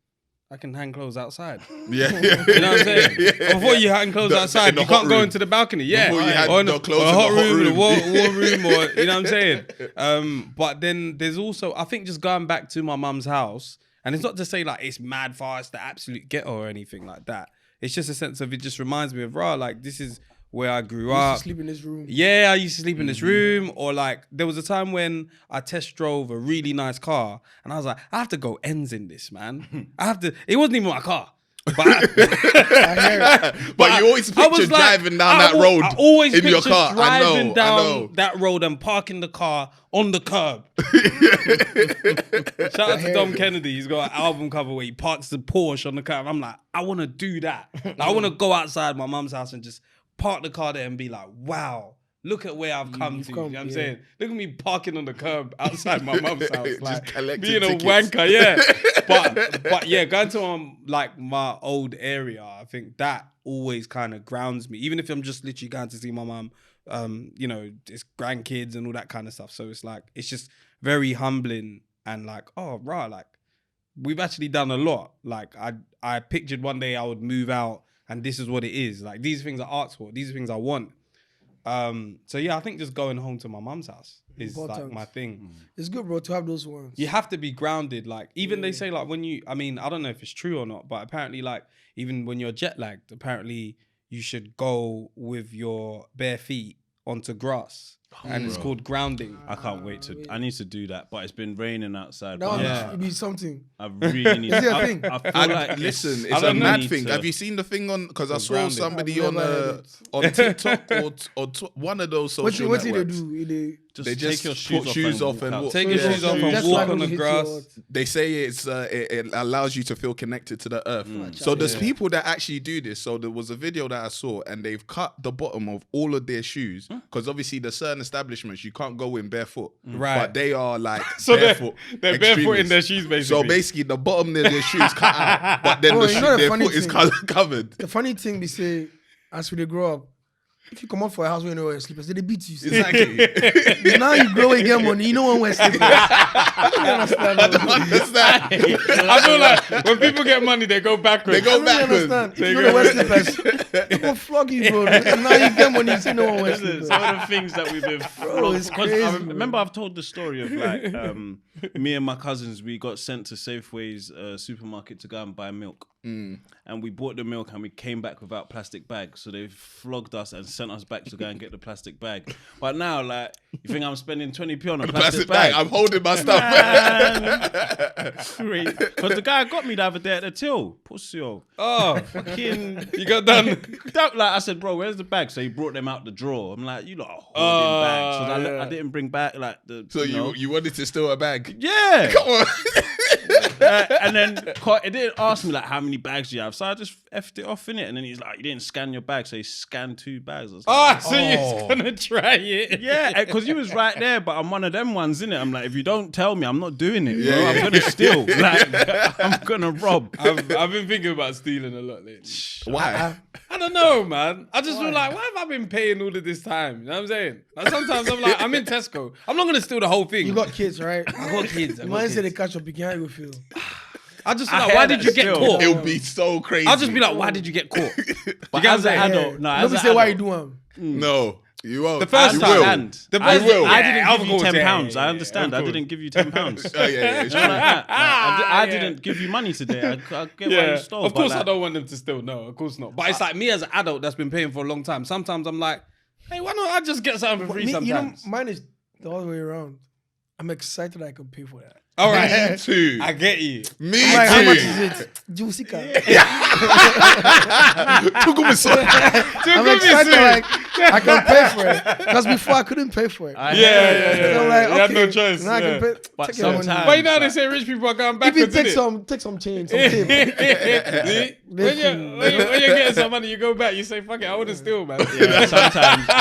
I can hang clothes outside. Yeah. You know what I'm saying? Before you hang clothes outside, you can't go into the balcony. Yeah. Before you had or the clothes or a in hot the hot room, room. a war room, or you know what I'm saying? But then there's also, I think just going back to my mum's house, and it's not to say like it's mad fast, the absolute ghetto or anything like that. It's just a sense of, it just reminds me of, like this is where I grew You used up. to sleep in this room. Yeah, I used to sleep in this room. Or like, there was a time when I test drove a really nice car and I was like, I have to go ends in this, man. It wasn't even my car. But, But you always picture driving down that road I always in your picture car. I driving know. down that road and parking the car on the curb. Shout out to Dom Kennedy. He's got an album cover where he parks the Porsche on the curb. I'm like, I want to do that. Like, I want to go outside my mum's house and just park the car there and be like, wow, look at where I've come to. You know what I'm saying? Look at me parking on the curb outside my mum's house. Like, being a wanker, yeah. But yeah, going to my old area, I think that always kind of grounds me. Even if I'm just literally going to see my mum, it's grandkids and all that kind of stuff. So it's like, it's just very humbling and like, oh, rah, like, we've actually done a lot. Like, I pictured one day I would move out and this is what it is. Like, these things are art for. These are things I want. So yeah, I think just going home to my mum's house is like my thing. It's good, bro, to have those ones. You have to be grounded. Like, even they say like I don't know if it's true or not, but apparently like even when you're jet lagged, apparently you should go with your bare feet onto grass. And it's called grounding. I can't wait I need to do that, but it's been raining outside. It'd be something. I really need Is it to. a thing? I feel like Listen, it's a mad thing. Have you seen the thing on? Because I saw somebody on TikTok or one of those social networks. What do they do? They just take your shoes off and walk. Take your shoes off and walk on the grass. They say it allows you to feel connected to the earth. So there's people that actually do this. So there was a video that I saw and they've cut the bottom of all of their shoes because obviously there's certain establishments you can't go in barefoot. Right. But they are like so barefoot. They're barefoot in their shoes basically. So basically the bottom of their shoes cut out, but then their foot is covered. The funny thing we say, as we grow up, if you come out for a house where you know where slippers, they beat you. Exactly. Now you grow and get money, you know one wear slippers. I don't understand. I feel like when people get money, they go backwards. They go backwards. If you don't wear slippers, they will flog you, bro. And now you get money, you say no one wears slippers. Some of the things that we've been it's crazy, I remember I've told the story of like me and my cousins, we got sent to Safeway's supermarket to go and buy milk. And we bought the milk and we came back without plastic bags. So they flogged us and sent us back to go and get the plastic bag. But now, like, you think I'm spending 20p on a plastic bag? I'm holding my stuff. Because the guy got me the other day at the till. Pussy. Oh, fucking. You got done. Like, I said, bro, where's the bag? So he brought them out the drawer. I'm like, you lot are holding bags. So I didn't bring back, like, the. So you wanted to steal a bag? Yeah. Come on. And then it didn't ask me like how many bags do you have, so I just effed it off in it. And then he's like, "You didn't scan your bag," so he scanned 2 bags. I was like, so you're gonna try it? Yeah, because you was right there, but I'm one of them ones, innit? I'm like, if you don't tell me, I'm not doing it. Bro. I'm gonna steal. Like, I'm gonna rob. I've been thinking about stealing a lot lately. Why? I don't know, man. I just feel like, why have I been paying all of this time? You know what I'm saying? Like, sometimes I'm like, I'm in Tesco. I'm not gonna steal the whole thing. You got kids, right? I got kids. Imagine say they catch up, you can't even feel. I just feel like, why did you get caught? It would be so crazy. I'll just be like, why did you get caught? But as an adult, no, as Nobody an say why you adult, do them. No, you won't. The first you time. will. I Yeah, didn't give you £10. I understand. I didn't give you £10. Oh, yeah, it's true. I didn't give you money today. I get why you stole. Of course, but I don't want them to steal. No, of course not. But it's like me as an adult that's been paying for a long time. Sometimes I'm like, hey, why not I just get something for free sometimes? Mine is the other way around. I'm excited I can pay for that. All right. Me too. I get you. Me I'm like, how much too. is it? Juicy car. I'm I'm excited like I can pay for it. Because before I couldn't pay for it. Yeah. So I'm like, You had okay, no choice. now I can pay. But Take your money. sometimes- But you know they say rich people are going If backwards, you innit? take some chains, some tape. See? When you're getting some money, you go back, you say, fuck it, I wouldn't steal, man. Yeah,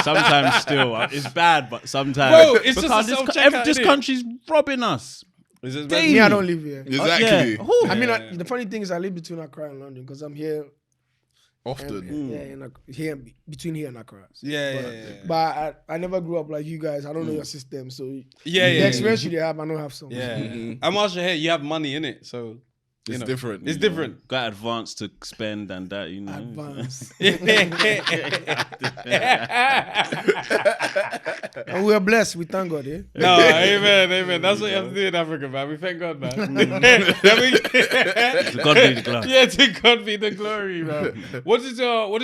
sometimes still. It's bad, but sometimes. Bro, it's just because a self-checkout, this innit? country's robbing us. Me, I don't live here. Exactly. I mean, the funny thing is I live between Accra and London because I'm here. Often. Between here and Accra. Yeah. But I never grew up like you guys. I don't know your system. So Yeah. the experience you have, I don't have some. Yeah. And whilst you're here, you have money in it, so It's different. It's different. Got advance to spend and that, you know. Advance. And we are blessed. We thank God, yeah? No, amen. That's what you have to do in Africa, man. We thank God, man. To God be the glory. Yeah, to God be the glory, man. What does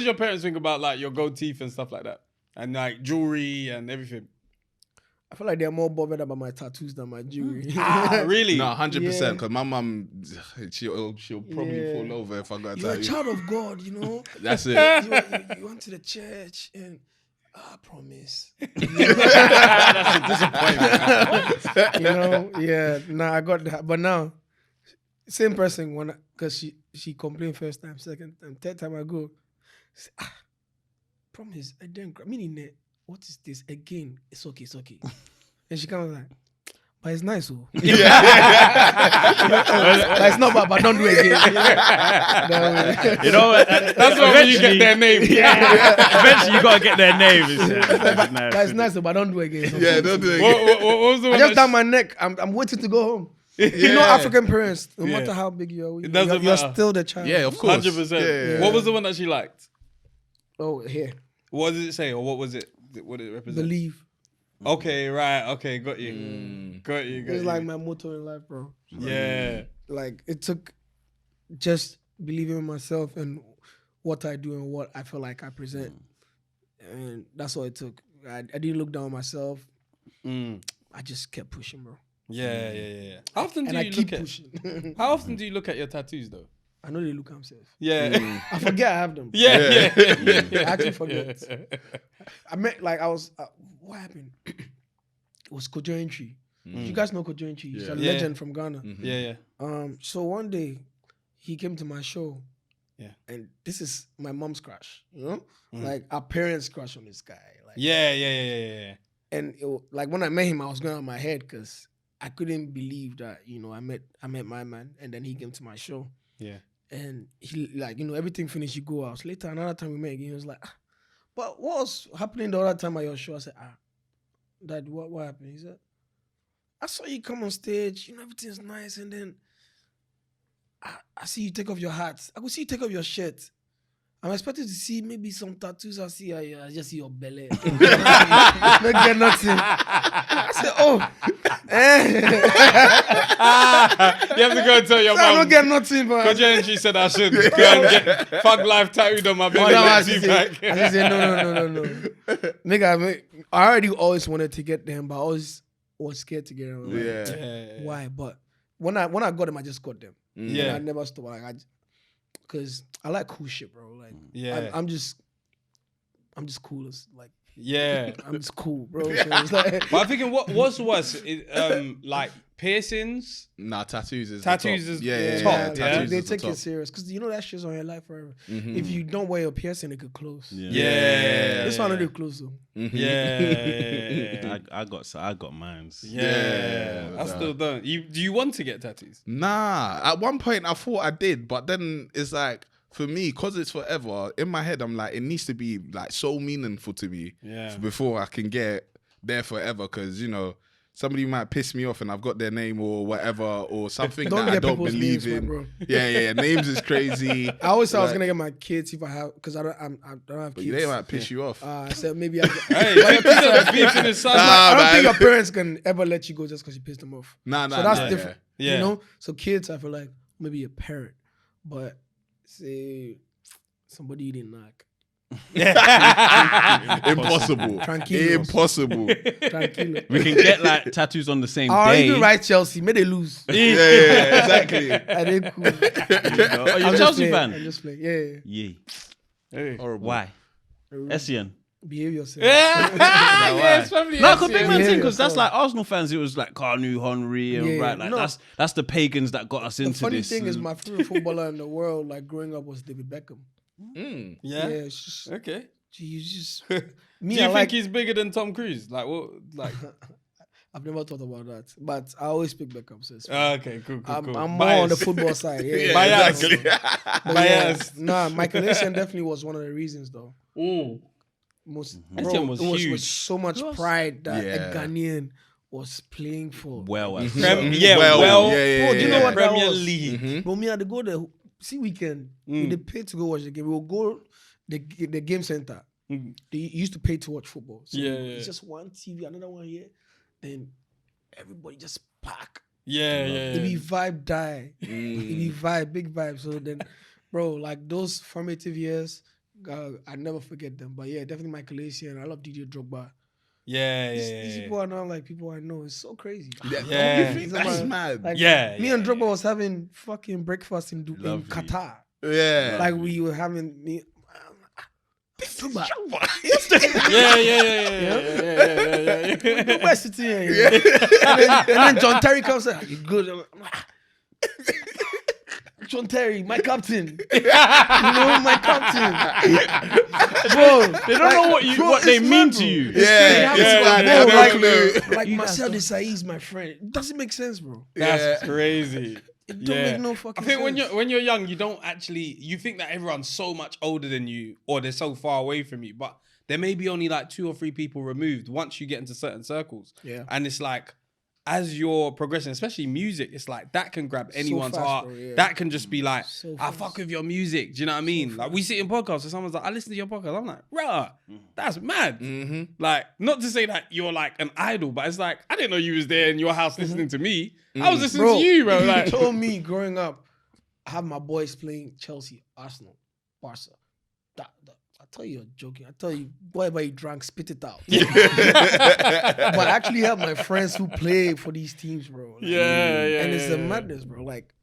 your parents think about like your gold teeth and stuff like that? And like jewelry and everything? I feel like they're more bothered about my tattoos than my jewelry. Really? No, 100%. Yeah. Because my mum, she'll probably fall over if I got You're a to child of God, you know? That's it. You went to the church and I promise. That's a disappointment. You know? Yeah. Nah, I got that. But now, same person, because she complained first time, second time, third time I go, say, promise, I didn't, meaning that, what is this? Again, it's okay. And she comes like, but it's nice, oh. But it's not bad, but don't do it again. You know, That's when you get their name. Eventually, you gotta get their name. But it's nice, but don't do it again. Yeah, don't do it. What was the I one just that down my neck. I'm waiting to go home. You know, African parents, no matter how big you are, doesn't you're matter. still the child. Yeah, of course. 100%. Yeah. What was the one that she liked? Oh, here. What did it say, or what was it? What did it represent? Believe. Okay, right. Okay, got you. Got you. It's like my motto in life, bro. Yeah. Like, it took just believing in myself and what I do and what I feel like I present. And that's all it took. I didn't look down on myself. I just kept pushing, bro. Yeah. How often do And I you keep look at? pushing. How often do you look at your tattoos though? I know they look themselves. Yeah. I forget I have them. Yeah. I actually forget. I met, like, I was, what happened? It was Kojo Entry. You guys know Kojo Entry. He's a legend from Ghana. Yeah. So one day, he came to my show. Yeah. And this is my mom's crush, you know? Like, our parents' crush on this guy. Like, Yeah. And like, when I met him, I was going on my head because I couldn't believe that, you know, I met my man and then he came to my show. Yeah. And he, like, you know, everything finished, you go out. Later, another time we met again, he was like, but what was happening the other time at your show? I said, Dad, what happened? He said, I saw you come on stage, you know, everything's nice, and then I see you take off your hat. I could see you take off your shirt. I'm expecting to see maybe some tattoos. I just see your belly. Not get nothing. I said, You have to go and tell your I mom. don't get nothing, but Kojo Entry said I should go and get Fug Life tattooed on my belly. I with said, T-Pack. no. Nigga, I already always wanted to get them, but I always was scared to get them. Like, why? But when I got them, I just got them. Yeah. And I never stopped. Like, because I like cool shit, bro. Like, Yeah. I'm just cool as, like, Yeah. I'm just cool, bro. So it's like, But I'm thinking, what's worse? Like piercings? Nah, tattoos is Tattoos the top. is yeah, top, yeah, yeah. tattoos they is the take it top. serious because you know that shit's on your life forever. If you don't wear your piercing, it could close. Yeah. This one already close though. Yeah. I got mines. Yeah. I still don't. Do you want to get tattoos? Nah, at one point I thought I did, but then it's like, for me, because it's forever, in my head, I'm like, it needs to be like so meaningful to me before I can get there forever. Because, you know, somebody might piss me off and I've got their name or whatever, or something Don't that I get don't people's believe names, in. bro. Yeah, names is crazy. I always said I was Like, gonna get my kids if I have, because I don't have but kids. they might piss you off. I said maybe I. Hey, your kids are beef in his son. I don't man. think your parents can ever let you go just because you pissed them off. Nah, So that's nah, different. Yeah. You know? So kids, I feel like maybe a parent. But say somebody you didn't knock. Impossible. Tranquilos. Impossible. Tranquilo. We can get like tattoos on the same Or day. even write Chelsea. May they lose. yeah, exactly. Are they cool? You know? Oh, you're a Chelsea fan? I'm just playing. Yeah. Yeah. Hey. Horrible. Why? Essien. Behave yourself. Yes, family. No, because big man Yeah, thing, because yeah. that's like Arsenal fans. It was like Kanu, Henry, and Yeah, right. Like no. that's the pagans that got us The into funny this. thing is, my favorite footballer in the world, like growing up, was David Beckham. Mm. Yeah. it's just, Okay. he's just Do me. you I think like. he's bigger than Tom Cruise? Like what? Like. I've never thought about that, but I always pick Beckham. So it's fine. Okay. Cool. I'm Cool. more on the football side. Yeah, Bias. exactly. But Bias. Nah, Michael Essien definitely was one of the reasons, though. Ooh. Most Essien was it was huge. with so much pride that Yeah. a Ghanaian was playing for. Well, Bro, do you know what that Premier was? League. But me had to go the weekend. They paid to go watch the game. We will go the game center. They used to pay to watch football. So it's just one TV, another one here. Then everybody just pack. It be vibe die. It be vibe, big vibe. So then, bro, like those formative years, I never forget them. But yeah, definitely Michael Essien. I love DJ Drogba. These people are not like people I know. It's so crazy. That's mad. Like, me and Drogba was having fucking breakfast in Qatar. Yeah. Like we were having me. Drogba. Drogba sitting here. And then John Terry comes and you good. I'm like, John Terry, my captain. You know, my captain. Bro, they don't know what they mean to you. Like Marcel Desailly is my friend. It doesn't make sense, bro. That's crazy. It don't make no fucking sense. I think when you're young, you don't actually, you think that everyone's so much older than you or they're so far away from you, but there may be only like 2 or 3 people removed once you get into certain circles. Yeah. And it's like, as you're progressing, especially music, it's like that can grab anyone's heart. Bro, that can just be like, I fuck with your music. Do you know what I mean? Like we sit in podcasts and someone's like, I listen to your podcast. I'm like, bruh, that's mad. Like, not to say that you're like an idol, but it's like, I didn't know you was there in your house listening to me. I was listening to you, bro. Like, you told me growing up, I have my boys playing Chelsea, Arsenal, Barca. I tell you, you're joking. I tell you, whatever you drank, spit it out. But I actually have my friends who play for these teams, bro. Like, and it's a madness, bro. Like,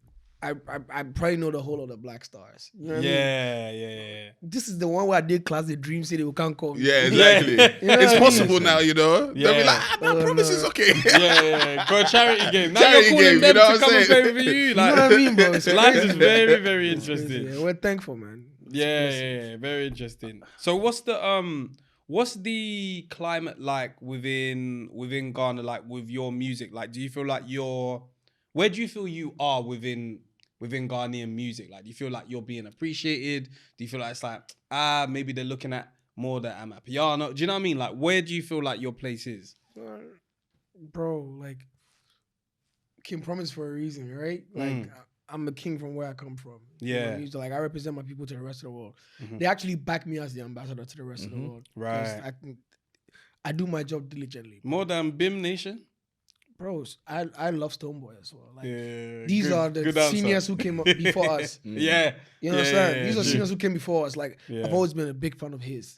I probably know the whole of the Black Stars. You know what I mean? This is the one where I did class the Dream City who can't call me. Yeah, exactly. You know it's possible now, you know? They'll be like, that promise is okay. For a charity game. Now you're calling them to come and play with you. Like, you know what I mean, bro? Life is very, very interesting. Yeah, we're thankful, man. Yeah, very interesting. So what's the climate like within Ghana, like with your music? Like, do you feel like where do you feel you are within Ghanaian music? Like, do you feel like you're being appreciated? Do you feel like it's like, maybe they're looking at more that I'm at piano? Do you know what I mean? Like, where do you feel like your place is? Bro, like, King Promise for a reason, right? Like, I'm a king from where I come from. Yeah. Like, I represent my people to the rest of the world. They actually back me as the ambassador to the rest of the world. Right. I do my job diligently. More than BIM Nation? Bros, I love Stoneboy as well. Like, these are the seniors who came up before us. You know what I'm saying? These are seniors who came before us. Like, I've always been a big fan of his.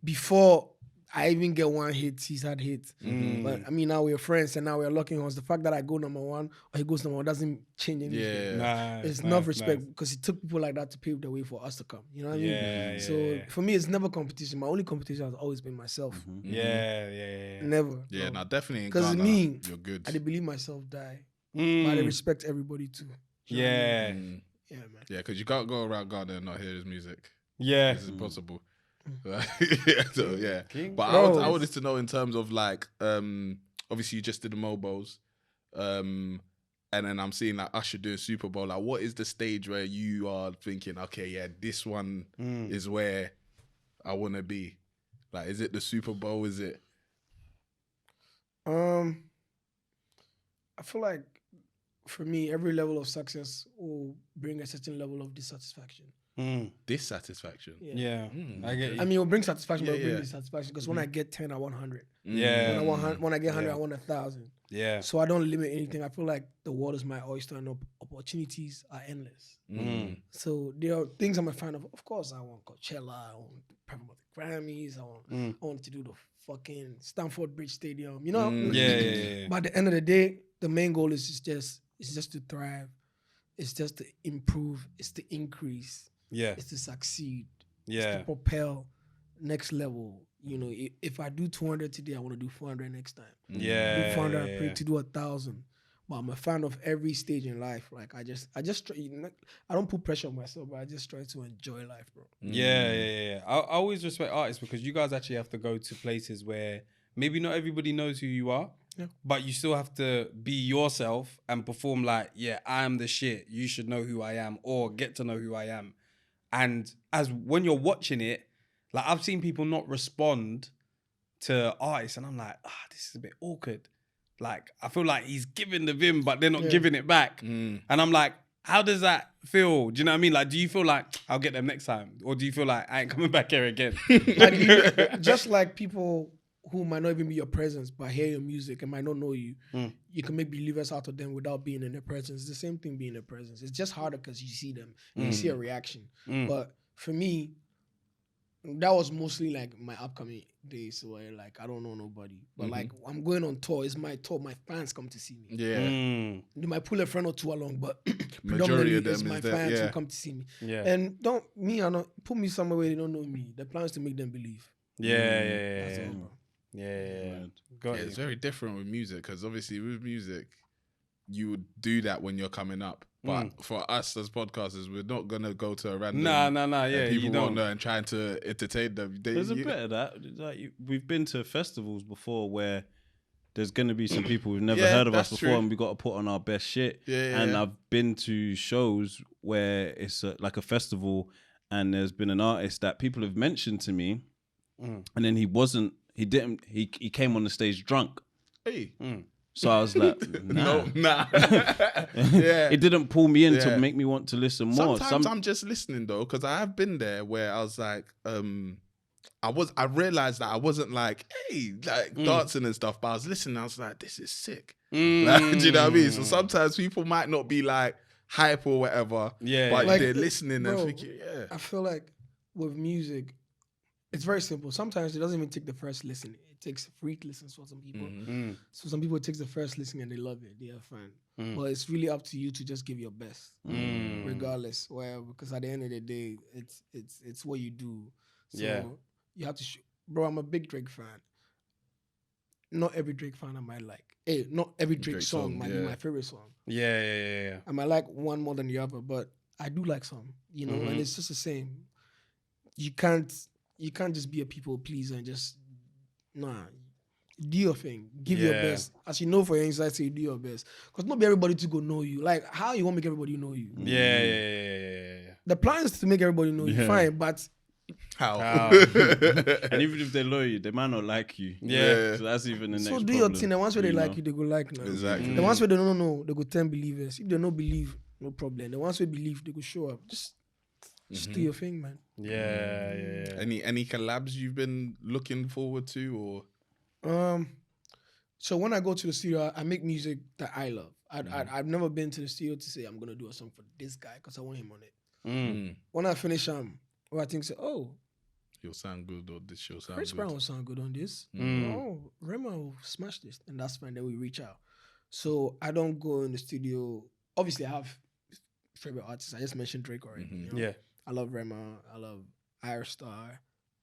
Before I even get one hit, he's had hits. But I mean, now we're friends and now we're locking horns. The fact that I go number 1 or he goes number 1 doesn't change anything. It's enough respect because it took people like that to pave the way for us to come. You know what I mean? So for me, it's never competition. My only competition has always been myself. Never. Yeah, now definitely. Because me, you're good. I didn't believe myself die. But I respect everybody too. Yeah, man. Yeah, because you can't go around Ghana and not hear his music. Yeah. This is impossible. So yeah, but I wanted to know in terms of like, obviously you just did the Mobos, and then I'm seeing like Usher doing Super Bowl. Like, what is the stage where you are thinking, okay, yeah, this one is where I want to be? Like, is it the Super Bowl? Is it? I feel like for me, every level of success will bring a certain level of dissatisfaction. Dissatisfaction. Yeah. I get you. I mean, it'll bring satisfaction, but it'll bring dissatisfaction. Because when I get 10, I want 100. Yeah. When I get 100, I want 1,000. Yeah. So I don't limit anything. I feel like the world is my oyster and opportunities are endless. So there are things I'm a fan of. Of course, I want Coachella. I want to perform at the Grammys. I want to do the fucking Stamford Bridge Stadium. You know? Yeah. But at the end of the day, the main goal is just to thrive. It's just to improve. It's to increase. Yeah. It's to succeed. Yeah. It's to propel next level. You know, if I do 200 today, I want to do 400 next time. Yeah. Do 400, I pray to do 1,000. But I'm a fan of every stage in life. Like, I just try, I don't put pressure on myself, but I just try to enjoy life, bro. Yeah. I always respect artists because you guys actually have to go to places where maybe not everybody knows who you are. Yeah. But you still have to be yourself and perform like, yeah, I am the shit. You should know who I am or get to know who I am. And when you're watching it, like I've seen people not respond to artists and I'm like, this is a bit awkward. like, I feel like he's giving the vim, but they're not giving it back. And I'm like, how does that feel? Do you know what I mean? Like, do you feel like I'll get them next time? Or do you feel like I ain't coming back here again? Like just like people who might not even be your presence, but hear your music and might not know you, you can make believers out of them without being in their presence. It's the same thing being in their presence. It's just harder because you see them and you see a reaction. But for me, that was mostly like my upcoming days where like I don't know nobody. But like I'm going on tour, it's my tour, my fans come to see me. Yeah. They might pull a friend or two along, but Majority predominantly of them it's my is that, fans who come to see me. Yeah. And I don't put me somewhere where they don't know me. The plan is to make them believe. That's all, bro. Got It's it. very different with music because obviously with music, you would do that when you're coming up. But for us as podcasters, we're not gonna go to a random. Nah. Yeah, people you won't don't. know and trying to entertain them. There's a bit of that. Like, we've been to festivals before where there's going to be some people who've never heard of us that's before, true. and we got to put on our best shit. Yeah. I've been to shows where it's like a festival, and there's been an artist that people have mentioned to me, and then he came on the stage drunk. Hey. So I was like, nah. Nah. Yeah. It didn't pull me in to make me want to listen more. Sometimes I'm just listening though, because I have been there where I was like, I realized that I wasn't like, hey, like dancing and stuff, but I was listening. I was like, this is sick. Like, do you know what I mean? So sometimes people might not be like hype or whatever, but Like, they're listening bro, and thinking, I feel like with music, it's very simple. Sometimes it doesn't even take the first listen. It takes free listens for some people. So some people it takes the first listen and they love it. They have fun. But it's really up to you to just give your best, regardless. Well, because at the end of the day, it's what you do. So you have to. Bro, I'm a big Drake fan. Not every Drake fan I might like. Hey, not every Drake song might be my favorite song. Yeah. I might like one more than the other, but I do like some. You know, and it's just the same. You can't just be a people pleaser and just do your thing. Give your best. As you know for your inside, say do your best. Because not be everybody to go know you. Like, how you want to make everybody know you? Yeah. The plan is to make everybody know you, fine, but how? And even if they love you, they might not like you. Yeah. So that's even the next so problem. do your thing. The ones where they like you, they go like now. Exactly. The ones where they don't know, they go 10 believers. If they don't believe, no problem. The ones where believe, they go show up. Just do your thing, man. Yeah. Any collabs you've been looking forward to, or? So when I go to the studio, I make music that I love. I've never been to the studio to say I'm gonna do a song for this guy because I want him on it. When I finish, I think say, oh, He'll sound good, or this show sound Chris good. Brown will sound good on this. Oh, Rema will smash this, and that's fine. Then we reach out. So I don't go in the studio. Obviously, I have favorite artists. I just mentioned Drake already. You know? Yeah. I love Rema. I love Star.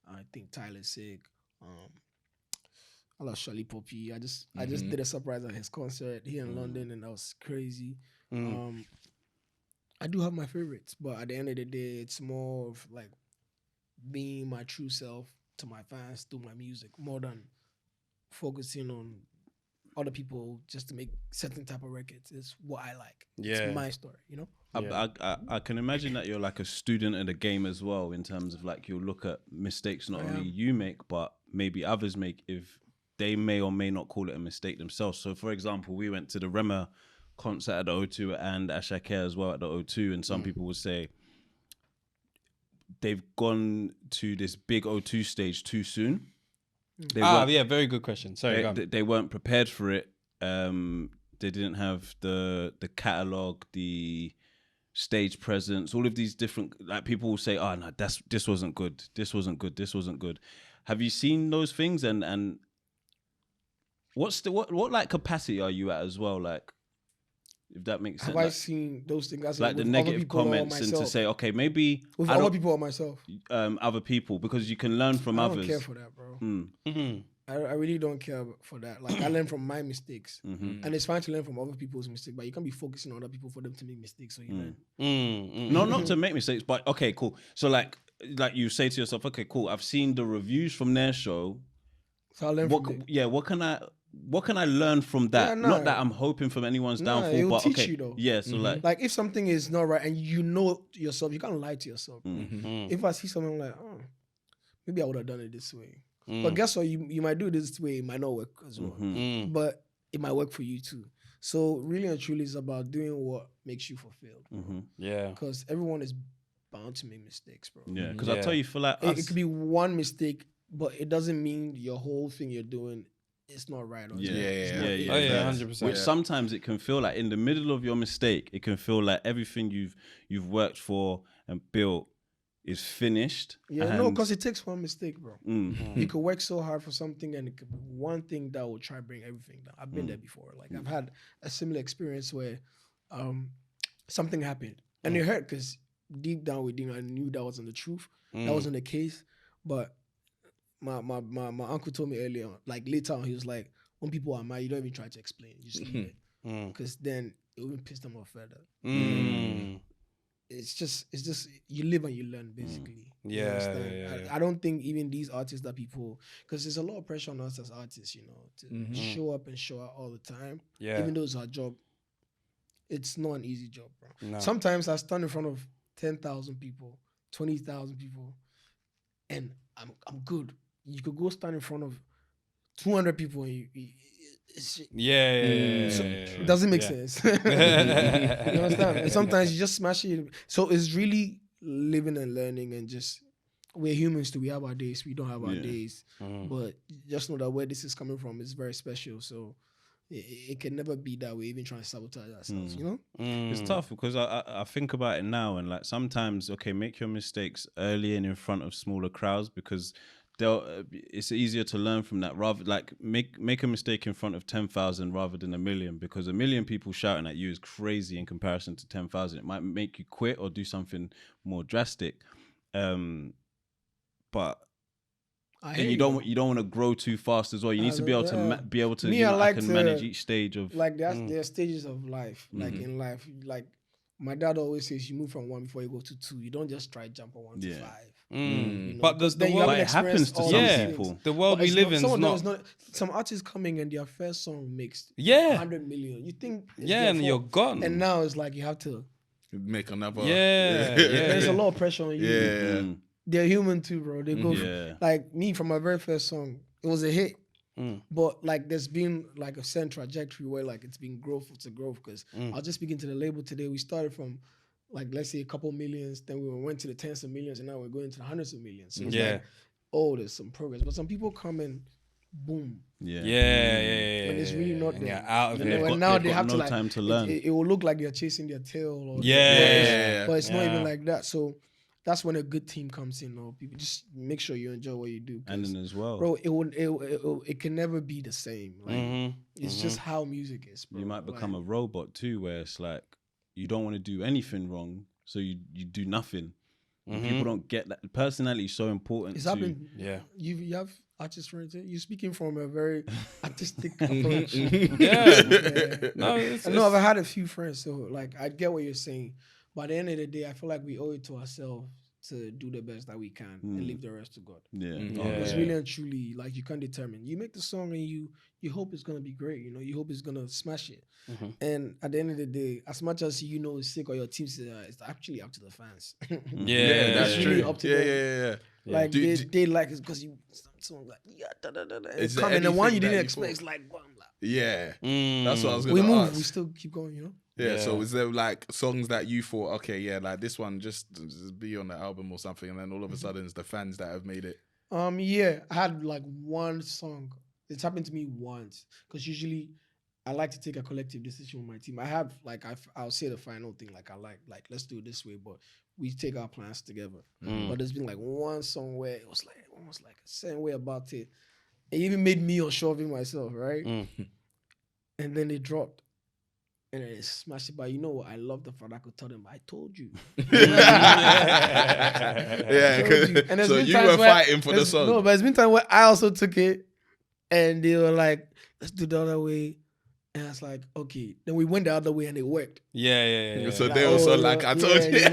I think Tyler's sick. I love Charlie Poppy. I just did a surprise at his concert here in London, and that was crazy. I do have my favorites, but at the end of the day, it's more of like being my true self to my fans through my music, more than focusing on other people just to make certain type of records. It's what I like. Yeah. It's my story, you know? I can imagine that you're like a student of the game as well, in terms of like you'll look at mistakes not only you make, but maybe others make if they may or may not call it a mistake themselves. So for example, we went to the Rema concert at the O2 and Ashake as well at the O2, and some people would say they've gone to this big O2 stage too soon. Very good question. Sorry, they weren't prepared for it. They didn't have the catalog, the stage presence, all of these different, like people will say, oh no, this wasn't good. This wasn't good. This wasn't good. Have you seen those things? And what like capacity are you at as well? Like, if that makes sense. Have I seen those things? Like the negative comments and to say, okay, maybe with other people or myself? Other people, because you can learn from others. I don't care for that, bro. I really don't care for that. Like, I learn from my mistakes. And it's fine to learn from other people's mistakes, but you can't be focusing on other people for them to make mistakes so you learn. No, not to make mistakes, but okay, cool. So like you say to yourself, okay, cool, I've seen the reviews from their show. So I learn from it. Yeah, what can I learn from that? Not that I'm hoping from anyone's downfall, it will but teach okay. you though. Yeah, so like if something is not right and you know yourself, you can't lie to yourself. If I see something, I'm like, oh, maybe I would have done it this way. But guess what? You might do it this way, it might not work as well. But it might work for you too. So really and truly, it's about doing what makes you fulfilled. Yeah. Because everyone is bound to make mistakes, bro. Yeah, because I tell you, for like It could be one mistake, but it doesn't mean your whole thing you're doing is not right. Or Yeah, 100%. Which sometimes it can feel like in the middle of your mistake, it can feel like everything you've worked for and built is finished. Yeah, no, because it takes one mistake, bro. Mm. You could work so hard for something, and it could be one thing that will try to bring everything down. I've been there before. Like I've had a similar experience where something happened, and it hurt because deep down within I knew that wasn't the truth. That wasn't the case. But my uncle told me earlier, like later on, he was like, when people are mad, you don't even try to explain. You just leave it. Because then it will piss them off further. It's just you live and you learn, basically. You understand? I don't think even these artists that people, because there's a lot of pressure on us as artists, you know, to show up and show out all the time. Yeah. Even though it's our job, it's not an easy job, bro. No. Sometimes I stand in front of 10,000 people, 20,000 people, and I'm good. You could go stand in front of 200 people and it doesn't make sense. You understand? And sometimes you just smash it. So it's really living and learning, and just we're humans too. We have our days. We don't have our days. But just know that where this is coming from is very special. So it can never be that way. Even trying to sabotage ourselves, you know. It's tough because I think about it now, and like sometimes, okay, make your mistakes early and in front of smaller crowds, because it's easier to learn from that. Rather, like make a mistake in front of 10,000 rather than 1 million, because 1 million people shouting at you is crazy in comparison to 10,000. It might make you quit or do something more drastic. But you don't want to grow too fast as well. You need to be able to I can manage each stage of like there are stages of life. Like in life, like my dad always says, you move from 1 before you go to 2. You don't just try jump from 1 to 5. You know? But it happens to some people. The world we live in is not. Some artists coming and their first song makes 100 million. You think and you're gone. And now it's like you have to make another. There's a lot of pressure on you. Yeah. They're human too, bro. They go like me from my very first song. It was a hit. But like there's been like a certain trajectory where like it's been growth to growth, because I was just speaking to the label today. We started from like, let's say a couple millions, then we went to the tens of millions, and now we're going to the hundreds of millions. So it's like, oh, there's some progress. But some people come and boom. And it's really not there. Yeah, out of it. And now they have no to like time to learn. It will look like they're chasing their tail. Or but it's not even like that. So that's when a good team comes in, or people just make sure you enjoy what you do. And then as well, bro, it can never be the same. Like it's just how music is, bro. You might become a robot too, where it's like you don't want to do anything wrong, so you do nothing. People don't get that. Personality is so important. It's happened. Yeah, you have artist friends. You're speaking from a very artistic approach. No, I've had a few friends, so like I get what you're saying. But at the end of the day, I feel like we owe it to ourselves to do the best that we can and leave the rest to God. It's really and truly like you can't determine. You make the song and you hope it's gonna be great. You know, you hope it's gonna smash it. And at the end of the day, as much as you know it's sick or your team says it's actually up to the fans. That's it's really true. up to them. Like they like it because you someone like it's coming, and the one you didn't expect is like bam. That's what I was gonna We move, ask. we still keep going, you know. So is there like songs that you thought, okay, like this one just be on the album or something, and then all of a sudden it's the fans that have made it? I had like one song. It's happened to me once, because usually I like to take a collective decision with my team. I have like I'll say the final thing, like I like let's do it this way, but we take our plans together. But there's been like one song where it was like almost like a certain way about it. It even made me unsure of it myself, right? And then it dropped. And then it smashed it. But you know what? I love the fact I could tell them, I told you. And so you were fighting for the song. No, but there's been times where I also took it and they were like, let's do the other way. And I was like, okay. Then we went the other way and it worked. So like, they also like, I told you. You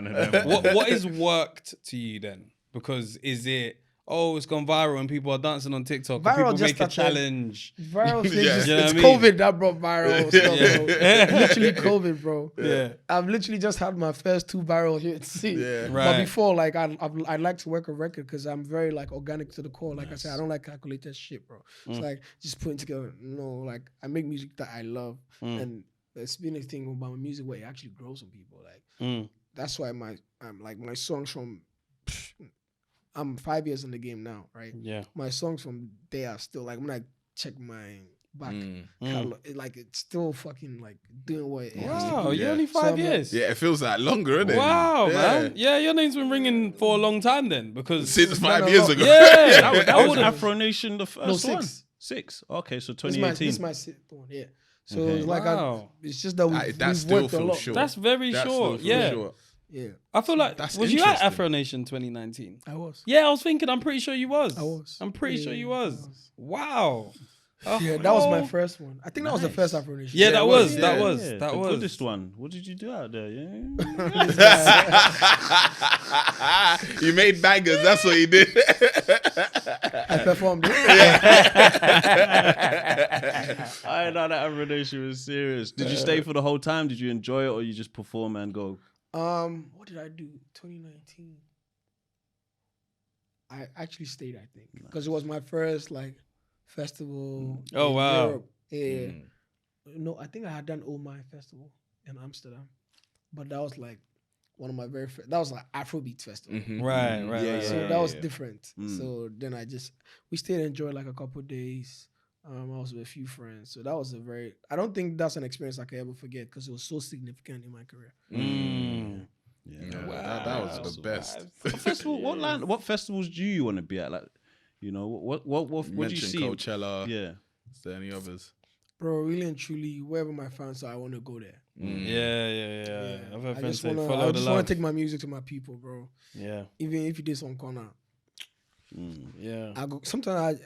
know, what has worked to you then? Because is it, oh, it's gone viral and people are dancing on TikTok. Viral People just make a started- challenge. Viral thing, Yeah. just, You know it's what I mean? COVID that brought viral stuff, bro. Literally COVID, bro. Yeah. I've literally just had my first 2 viral hits. Yeah. Right. But before, like, I'd like to work a record because I'm very, like, organic to the core. Like I said, I don't like calculated shit, bro. It's like just putting together, like, I make music that I love. And there's been a thing about my music where it actually grows on people. Like, that's why my songs from... I'm 5 years in the game now, right? Yeah. My songs from there are still, like, when I check my back catalog, it's still fucking, like, doing what it has to Wow, do. you're only So 5 I'm like- years. Yeah, it feels like longer, isn't it? Wow, Yeah. man. Yeah, your name's been ringing for a long time then because Since 5 no, years no. ago. yeah, That was Afro Nation the first one. 6. 6. Okay, so This 2018. is my 6th one, yeah. So Okay. it's like, Wow. it's just that That we've still worked a feels lot. short. that's very That still short. feels Yeah, short. Yeah, I feel like That's was you at interesting. Afro Nation 2019? I was. Yeah, I was thinking. I'm pretty sure you was. I was. I'm pretty Yeah, sure you I was. was. Wow. Yeah, that was my Oh. first one. I think that was the Nice. first Afro Nation. Yeah, that was. yeah. That was. Yeah, That the was. goodest one. What did you do out there? Yeah. You made bangers, that's what you did. I performed. I know that Afro Nation was serious. Did you stay for the whole time? Did you enjoy it, or you just perform and go? What did I do? 2019. I actually stayed, I think, because it was my first like festival. Oh, in wow. Europe. Yeah. No, I think I had done All My Festival in Amsterdam, but that was like one of my very first. That was like Afrobeat festival. Right. Yeah, So yeah, that was yeah. different. So then we stayed and enjoyed like a couple of days. I was with a few friends. So that was I don't think that's an experience I can ever forget because it was so significant in my career. Yeah, that was the best. What festival? What festivals do you want to be at? Like, you know, what do you Mention see? Coachella. Yeah. Is there any others? Bro, really and truly, wherever my fans are, I want to go there. Yeah. I've heard I friends just say want follow the to love. take my music to my people, bro. Yeah. Even if you did some corner, Yeah. sometimes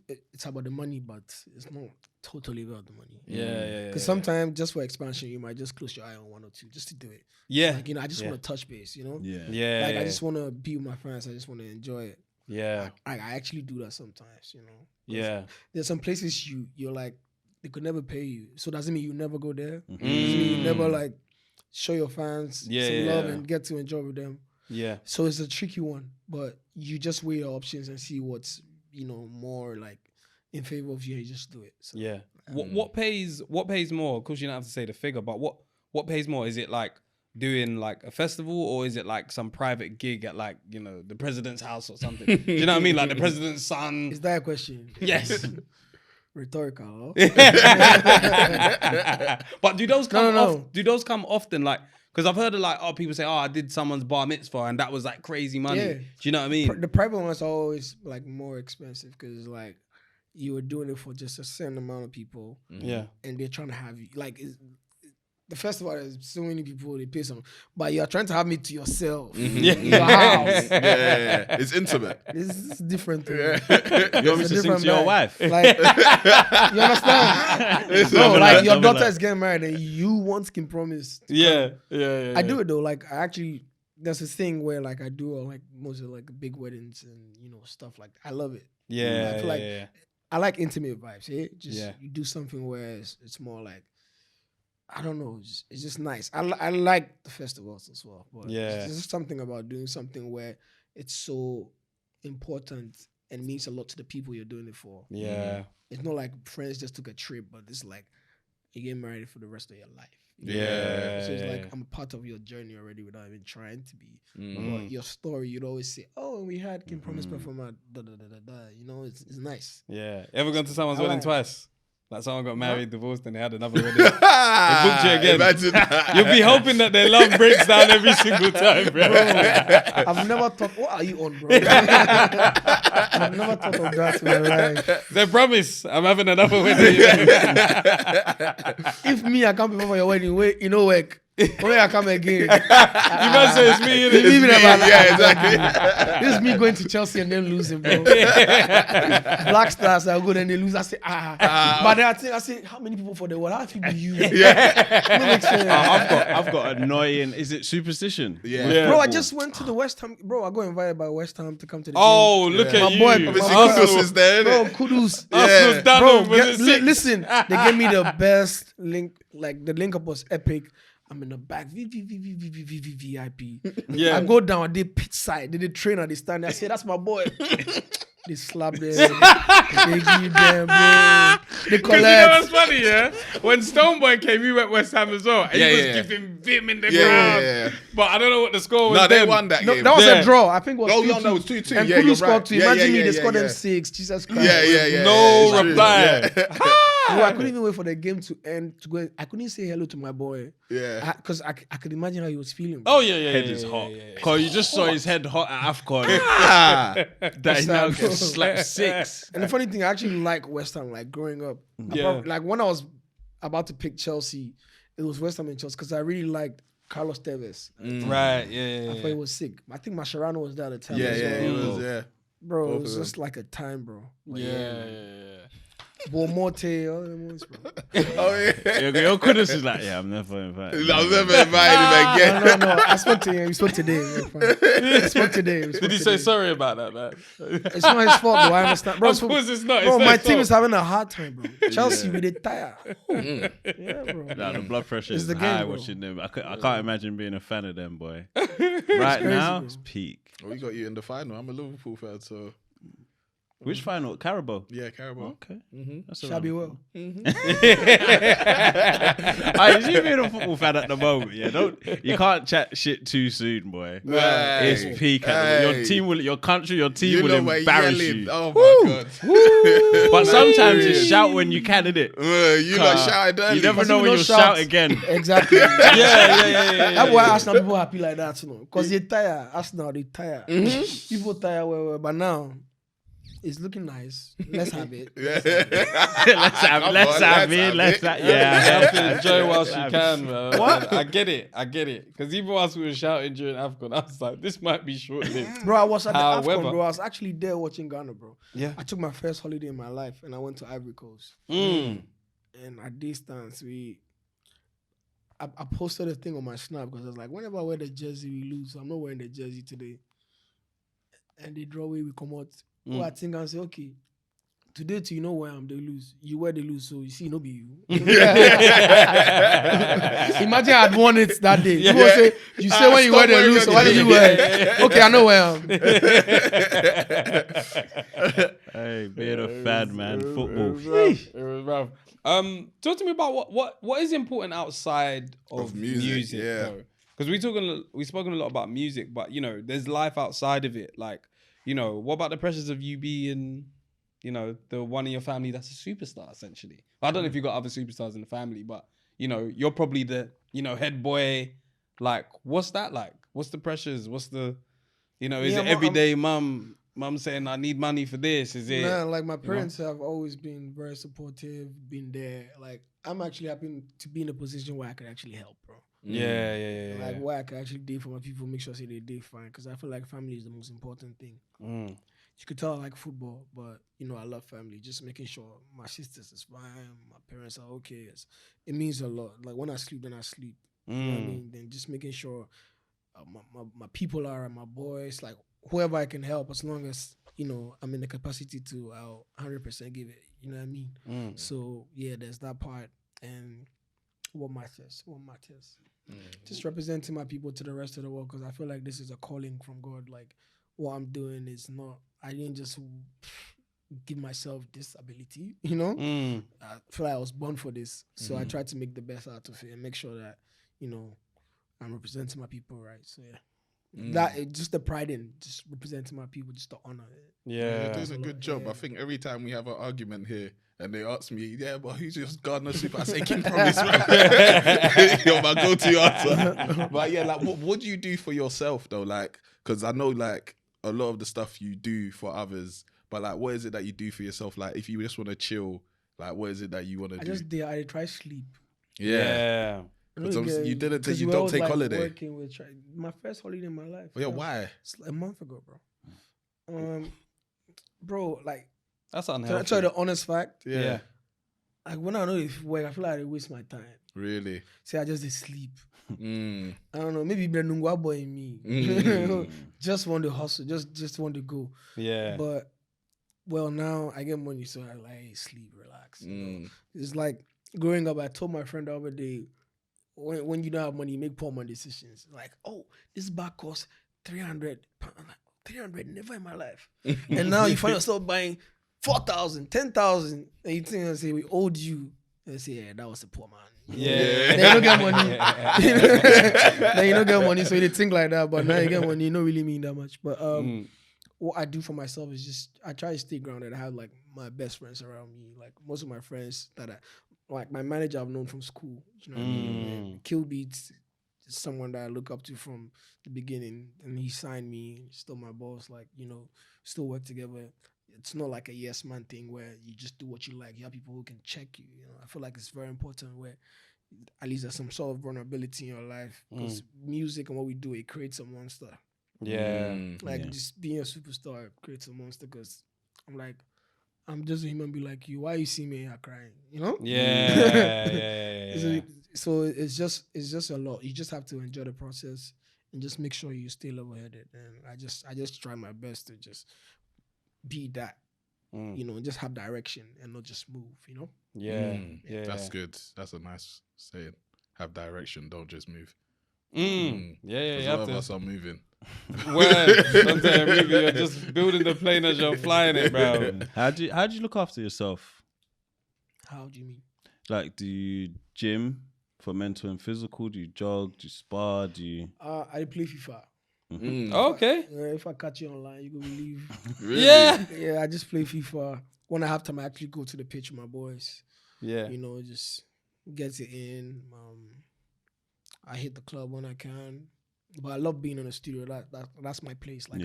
it's about the money, but it's not totally about the money. Yeah. Because sometimes just for expansion, you might just close your eye on one or two just to do it. Yeah. Like, I just want to touch base, Yeah. Yeah. Like I just want to be with my friends. I just want to enjoy it. Yeah. I actually do that sometimes, Yeah. There's some places you're like, they could never pay you. So doesn't mean you never go there. Mm. Doesn't mean you never like show your fans some love Yeah. and get to enjoy with them. Yeah. So it's a tricky one, but you just weigh your options and see what's, more like in favor of you and you just do it. So Yeah. What pays more? Of course, you don't have to say the figure, but what pays more? Is it like doing like a festival or is it like some private gig at like, the president's house or something? Do you know what I mean? Like the president's son. Is that a question? Yes. Rhetorical. But do those come No. off? Do those come often? Like, because I've heard of like, people say, I did someone's bar mitzvah and that was like crazy money. Yeah. Do you know what I mean? The private ones are always like more expensive because like you were doing it for just a certain amount of people. Yeah. And they're trying to have you like the festival. There's so many people they pay some, but you're trying to have me to yourself. Yeah. In your house. Yeah. It's intimate. This is different. Thing. You want me It's to a sing different to your bag. wife? Like, you understand? No, like your daughter is getting married and you want skin promise. to Yeah. come. Yeah. I do it though. Like there's this thing where like I do like most of like big weddings and stuff like that. I love it. Yeah. I feel like yeah. I like intimate vibes. Just Yeah. you do something where it's more like I don't know. It's just nice. I like the festivals as well. But Yeah. there's just something about doing something where it's so important and means a lot to the people you're doing it for. Yeah. It's not like friends just took a trip, but it's like you get married for the rest of your life. Yeah. So it's yeah. like I'm a part of your journey already without even trying to be. But your story, you'd always say, "Oh, we had Kim Promise perform at da da da da da." It's nice. Yeah. Ever gone to someone's I wedding like- twice? Like someone got married, divorced, and they had another wedding. booked you again. Imagine that. You'll be hoping that their love breaks down every single time, bro. I've never thought. What are you on, bro? I've never thought of that in my life. They promise I'm having another wedding. If me, I can't be for your wedding. Wait, work. When I come again. You must say it's me. Leave it about that. Yeah, exactly. This is me going to Chelsea and then losing, bro. Black Stars, I go then they lose. I say, but then I say, how many people for the world? How few you? I've got annoying. Is it superstition? Yeah. Bro, I just went to the West Ham. Bro, I got invited by West Ham to come to the Oh, game. look My at you. boy, Obviously, my Kudus is there, Bro, innit? kudos. Arsenal's down Bro, with a six. listen, they gave me the best link. Like the link up was epic. I'm in the back, VIP. Yeah. I go down, they pit side, they train at the stand. I say, that's my boy. They slap them, they give them, bro. They Because you know what's collect. funny, yeah? When Stoneboy came, he went West Ham as well. And Yeah, he was yeah. giving vim in the Yeah, crowd. yeah. But I don't know what the score was. No, they then. won that No, game. that was Yeah. a draw. I think it was Oh, 2-2. no, it was 2-2. And Yeah, Kudu you're scored right. two. Yeah, Imagine me, yeah, they yeah, scored yeah. them 6. Jesus Christ. Yeah. No It's true. reply. Yeah. Bro, I couldn't even wait for the game to end. To go. I couldn't say hello to my boy. Yeah. Because I could imagine how he was feeling. Bro. Oh, yeah. Head is hot. Cause you just saw his head hot at AFCON. That he now just slapped 6. And the funny thing, I actually like West Ham. Like growing up, Yeah. like when I was about to pick Chelsea, it was West Ham and Chelsea because I really liked Carlos Tevez. Right, yeah. I thought he was sick. I think Mascherano was there at the time. Yeah, as well. it was, yeah. Bro, it Both was of just like a time, bro. Yeah. Beaumonte, all them ones, bro. Oh, yeah. Your Kudus is like, yeah, I'm never invited. I'll never invite him again. No. I spoke to him. We spoke today. We spoke today. Did he say sorry about that, man? It's not his fault, though. I understand. Bro, Of course it's not. Bro, It's not my his team fault. is having a hard time, bro. Chelsea, we did tire. Yeah, bro. Nah, the blood pressure It's is the high game, bro. watching them. I can't imagine being a fan of them, boy. Right now, bro. it's peak. We got you in the final. I'm a Liverpool fan, so Which final? Carabao. yeah, Carabao. Okay. That's Shabby around. well. Alright, you being a football fan at the moment, yeah. You can't chat shit too soon, boy. Hey. It's peak. Your team will, your country, your team You will know we're embarrass yelling. you. Oh my god. But sometimes you shout when you can, innit? You like shouted early. You never Because know if when you you'll don't shout shout- again. Exactly. Yeah. That's why Arsenal people happy like that, you know. Because they tire. Arsenal, they tire. People tire well, but now it's looking nice. Let's have it. Yeah. let's have it. Yeah. Enjoy whilst you can, man. What? I get it. Because even whilst we were shouting during AFCON, I was like, this might be short-lived. Bro, I was at the However- AFCON, bro. I was actually there watching Ghana, bro. Yeah. I took my first holiday in my life and I went to Ivory Coast. Mm. And at distance, I posted a thing on my snap because I was like, whenever I wear the jersey, we lose. I'm not wearing the jersey today. And they draw away, we come out. Well, I think I say, okay, today too, you know where they lose. You wear they lose, so you see, no be you. Imagine I'd won it that day. You will say, you say when you wear they lose, so why did you wear? Okay, I know where I am. Hey, being a fan, man. Football. It was rough. Talk to me about what is important outside of music, yeah. Because we've spoken a lot about music, but you know, there's life outside of it. Like, you know, what about the pressures of you being, you know, the one in your family that's a superstar, essentially? I don't know if you've got other superstars in the family, but you know, you're probably the, you know, head boy. Like, what's that like? What's the pressures? What's the, you know, is Yeah, it everyday mum saying I need money for this? Is it? Man, like my parents have always been very supportive, been there. Like I'm actually happy to be in a position where I could actually help, bro. Yeah. Like where I can actually do for my people, make sure say they do fine. Because I feel like family is the most important thing. Mm. You could tell I like football, but you know I love family. Just making sure my sisters is fine, my parents are okay. It means a lot. Like when I sleep, then I sleep. You know what I mean? Then just making sure my people are and my boys, like whoever I can help, as long as you know I'm in the capacity to, I'll 100% give it. You know what I mean? So yeah, there's that part. And what matters? Just representing my people to the rest of the world, because I feel like this is a calling from God. Like what I'm doing is not, I didn't just give myself this ability, you know? I feel like I was born for this. So I try to make the best out of it and make sure that, you know, I'm representing my people right. So yeah. That just the pride in just representing my people, just the honor. You're doing a good job. I think every time we have an argument here and they ask me, but who's your Gardner super? I say King Promise, man. You're my go-to answer. But yeah, like what do you do for yourself though? Like, because I know like a lot of the stuff you do for others, but like what is it that you do for yourself? Like if you just want to chill, like what is it that you want to do? I try sleep. Yeah. You didn't. You we don't was, take like, holiday. Working with my first holiday in my life. Yeah, why? It's like a month ago, bro. Bro, like That's to unhealthy. tell you the honest fact. Yeah. Like when I know if work, I feel like I waste my time. Really? See, I just did sleep. Mm. I don't know. Maybe Benungwa boy in me. Just want to hustle. Just want to go. Yeah. But well, now I get money, so I like sleep, relax. You know? It's like growing up. I told my friend the other day, when you don't have money, you make poor money decisions. Like, oh, this bag costs 300 pounds. 300, never in my life. And now you find yourself buying 4,000, 10,000, and you think and say we owed you. And they say, yeah, that was a poor man. Yeah. Then you don't get money. Then you don't get money, so you think like that. But now you get money, you don't really mean that much. But what I do for myself is just I try to stay grounded. I have like my best friends around me. Like most of my friends that like my manager I've known from school. You know what I mean? Kill Beats is someone that I look up to from the beginning, and he signed me. He's still my boss. Like, you know, still work together. It's not like a yes man thing where you just do what you like. You have people who can check you. You know, I feel like it's very important where at least there's some sort of vulnerability in your life, because music and what we do, it creates a monster. Yeah. Just being a superstar creates a monster, because I'm just a human being like you. Why you see me here crying? You know? Yeah. So it's just a lot. You just have to enjoy the process and just make sure you stay level headed. And I just try my best to just be that, you know, and just have direction and not just move, you know? Yeah. That's good. That's a nice saying. Have direction, don't just move. Yeah. A lot of us are moving. Well, sometimes maybe you're just building the plane as you're flying it, bro. How do you look after yourself? How do you mean? Like, do you gym for mental and physical? Do you jog? Do you spar? Do you? I play FIFA. Okay. If I catch you online, you can believe. Really? Yeah, I just play FIFA. When I have time, I actually go to the pitch with my boys. Yeah. You know, just get it in. I hit the club when I can. But I love being in the studio. That's my place. Like,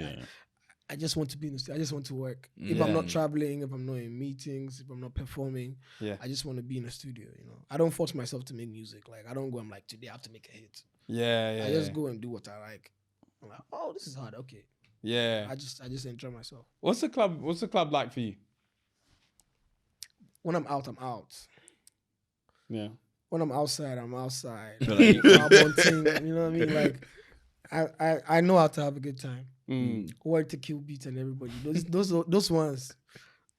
I just want to be in the studio. I just want to work. If I'm not traveling, if I'm not in meetings, if I'm not performing, I just want to be in the studio, you know. I don't force myself to make music. Like, I don't go, I'm like, today I have to make a hit. I just go and do what I like. I'm like, oh, this is hard. Okay. Yeah. I just enjoy myself. What's the club like for you? When I'm out, I'm out. Yeah. When I'm outside, I'm outside. Like, you know what I mean? Like, I know how to have a good time. Work to Kill Beats and everybody. Those ones,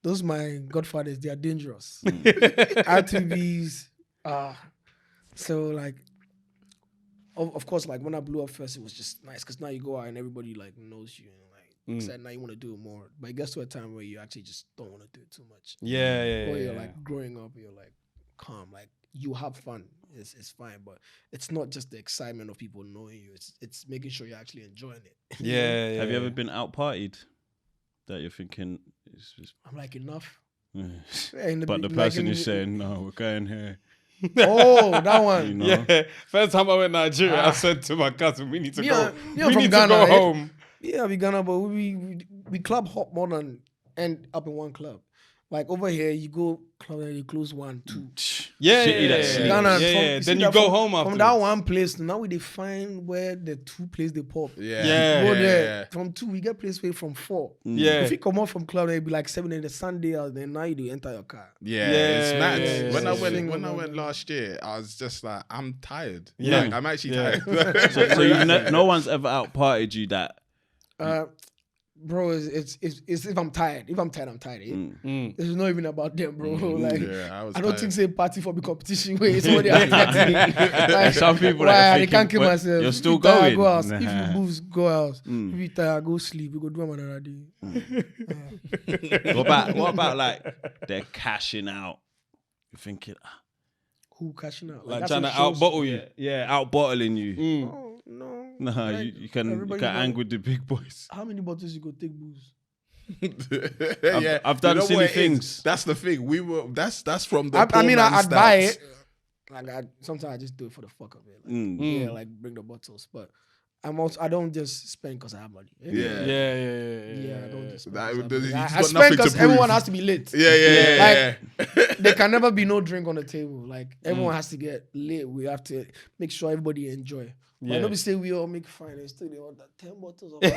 those my godfathers, they are dangerous. R2Bs. So like, of course, like when I blew up first, it was just nice because now you go out and everybody like knows you and like said now you want to do it more. But it gets to a time where you actually just don't want to do it too much. Or you're like growing up, you're like calm, like you have fun. It's fine, but it's not just the excitement of people knowing you. It's making sure you're actually enjoying it. Have you ever been out partied that you're thinking it's just... I'm like, enough. But the person is saying, no, we're going here. Oh, that one. You know? Yeah. First time I went to Nigeria, I said to my cousin, we need to go. We need Ghana, to go home. Yeah, we Ghana, but we club hop more than end up in one club. Like over here, you go club and you close 1, 2. Ghana, Then you go home after. From that one place, now we define where the 2 place they pop. Go there. Yeah. From 2, we get place from 4. Yeah. If you come out from club, it'd be like 7 in the Sunday, then now you do enter your car. It's mad. Yeah. When I went last year, I was just like, I'm tired. Yeah. Like, I'm actually tired. So no one's ever out partied you that. Bro, it's if I'm tired. If I'm tired, I'm tired. It's not even about them, bro. Like I don't think say party for the competition where somebody else party. Like, some people I can't kill myself. You're still tired, going. Go out. If you booze, go out. If you tired, go sleep. We go do them another day. What about like they're cashing out? You're thinking, who cashing out? Like trying to out-bottle you. Yeah, out-bottling you. Oh, no. No, Like, you can hang with the big boys. How many bottles you go take booze? I've done silly things. That's the thing. That's from the I'd buy it. Like sometimes I just do it for the fuck of it. Like, yeah, like bring the bottles. But I don't just spend because I have money. Yeah. Yeah, I don't just spend. That- 'cause I have you money. just I got spend nothing to because prove. everyone has to be lit. Yeah. There can never be no drink on the table. Like everyone has to get lit. We have to make sure everybody enjoy. But nobody say we all make fine and still they want that 10 bottles of why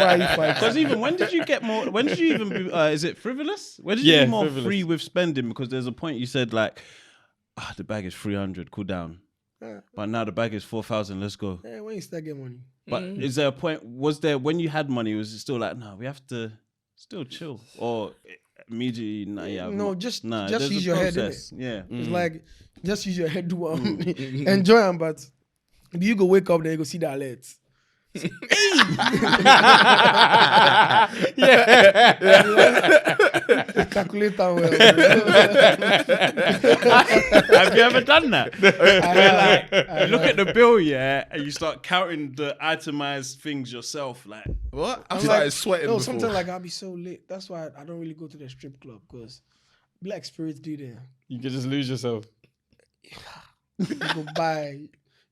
are you fighting? Because even when did you get more? When did you even? Is it frivolous? When did you be more frivolous. free with spending? Because there's a point you said like, the bag is 300, cool down. Yeah. But now the bag is 4,000. Let's go. Yeah, when you start getting money. But is there a point? Was there when you had money? Was it still like, no, we have to still chill, or immediately? Nah, yeah, No, just there's use a your head, process. Yeah. It's like just use your head, do enjoy them, but if you go wake up, then you go see the alerts. Calculate that well. Have you ever done that? Where you look at the bill, and you start counting the itemized things yourself. Like, What? I I'm started like, sweating no, before. sometimes like I'll be so lit. That's why I don't really go to the strip club because black spirits do there. You can just lose yourself. You go buy.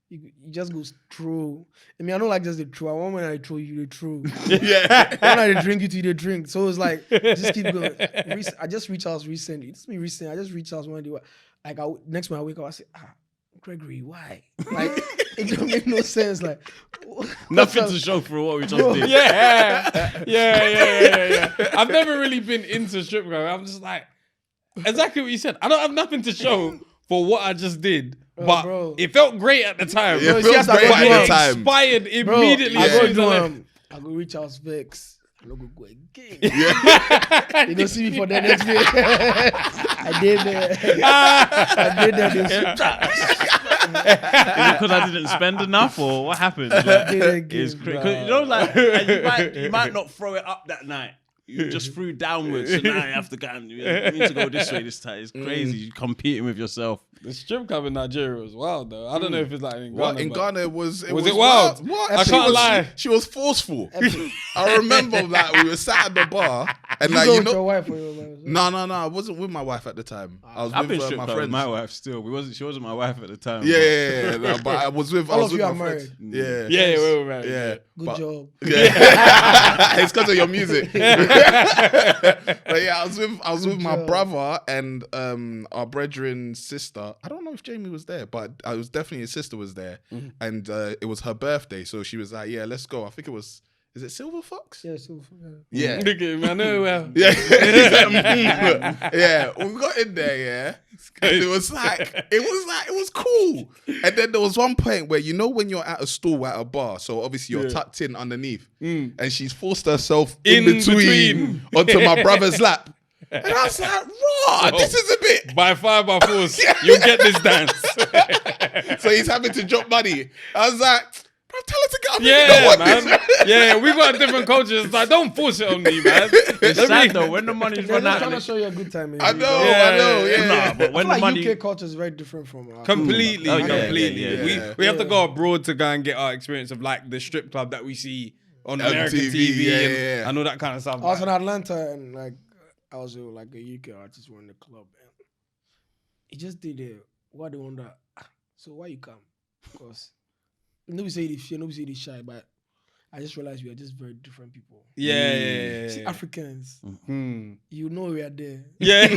You just go through. I mean, I don't like just the true. I want when I throw you the true. Yeah. When I drink you to the drink. So it's like just keep going. I just reached out recently. It's me recently. I just reached out one day. Like next when I wake up, I say, Gregory, why? Like it don't make no sense. Like nothing to show for what we just did. Yeah. I've never really been into strip club. I'm just like, exactly what you said. I don't have nothing to show for what I just did. But bro. it felt great at the time. Yeah, it Bro, feels see, I great go at do the time. Inspired Bro, immediately. I as go soon as I do left. I go reach out Vex. I don't go again. Yeah. They don't see me for the next day. I did there. They Is it because I didn't spend enough, or what happened? Like, did it again, it's crazy. bro. You know, like you might not throw it up that night. You just threw downwards, so now you have to go. You need to go this way this time. It's crazy. You're competing with yourself. The strip club in Nigeria was wild though. I don't know if it's like in Ghana. What in but- Ghana was Was it wild? What? I She can't was- lie. She was forceful. I remember that we were sat at the bar and You like go you with your know. wife or your wife? No. I wasn't with my wife at the time. I was I've been with strip my club with friends. my wife still. She wasn't my wife at the time. Yeah. No, but I was with. I All was of with you my are friends. Yeah. Yeah, we were married. Yeah. Good But- job. Yeah. It's because of your music. But yeah, I was with my job. brother and our brethren's sister. I don't know if Jamie was there, but I was definitely his sister was there, and it was her birthday, so she was like, "Yeah, let's go." I think it was. Is it Silver Fox? Yeah, so Yeah. Look at him, I know well. Yeah, yeah. We got in there, yeah. And it was cool. And then there was one point where you know when you're at a stall at a bar, so obviously you're tucked in underneath, and she's forced herself in between onto my brother's lap, and I was like, "Raw, this is a bit." By fire, by force, you'll get this dance. So he's having to drop money. I was like, "Bro, tell her to get up." Yeah, man. Yeah, we got a different culture. It's like, don't force it on me, man. It's sad though when the money's They're run just out. trying to show you a good time. I know, Yeah. Nah, but I when feel the like money, UK culture is very different from our Completely, Oh, yeah, completely. yeah. We have to go abroad to go and get our experience of like the strip club that we see on American TV, TV and all that kind of stuff. I was in Atlanta and like I was with like a UK artist who in the club and he just did it. What they wonder, so why you come? Because nobody say they fear, nobody say they shy, but I just realized we are just very different people. Yeah. See, Africans, Hmm. you know we are there. Yeah.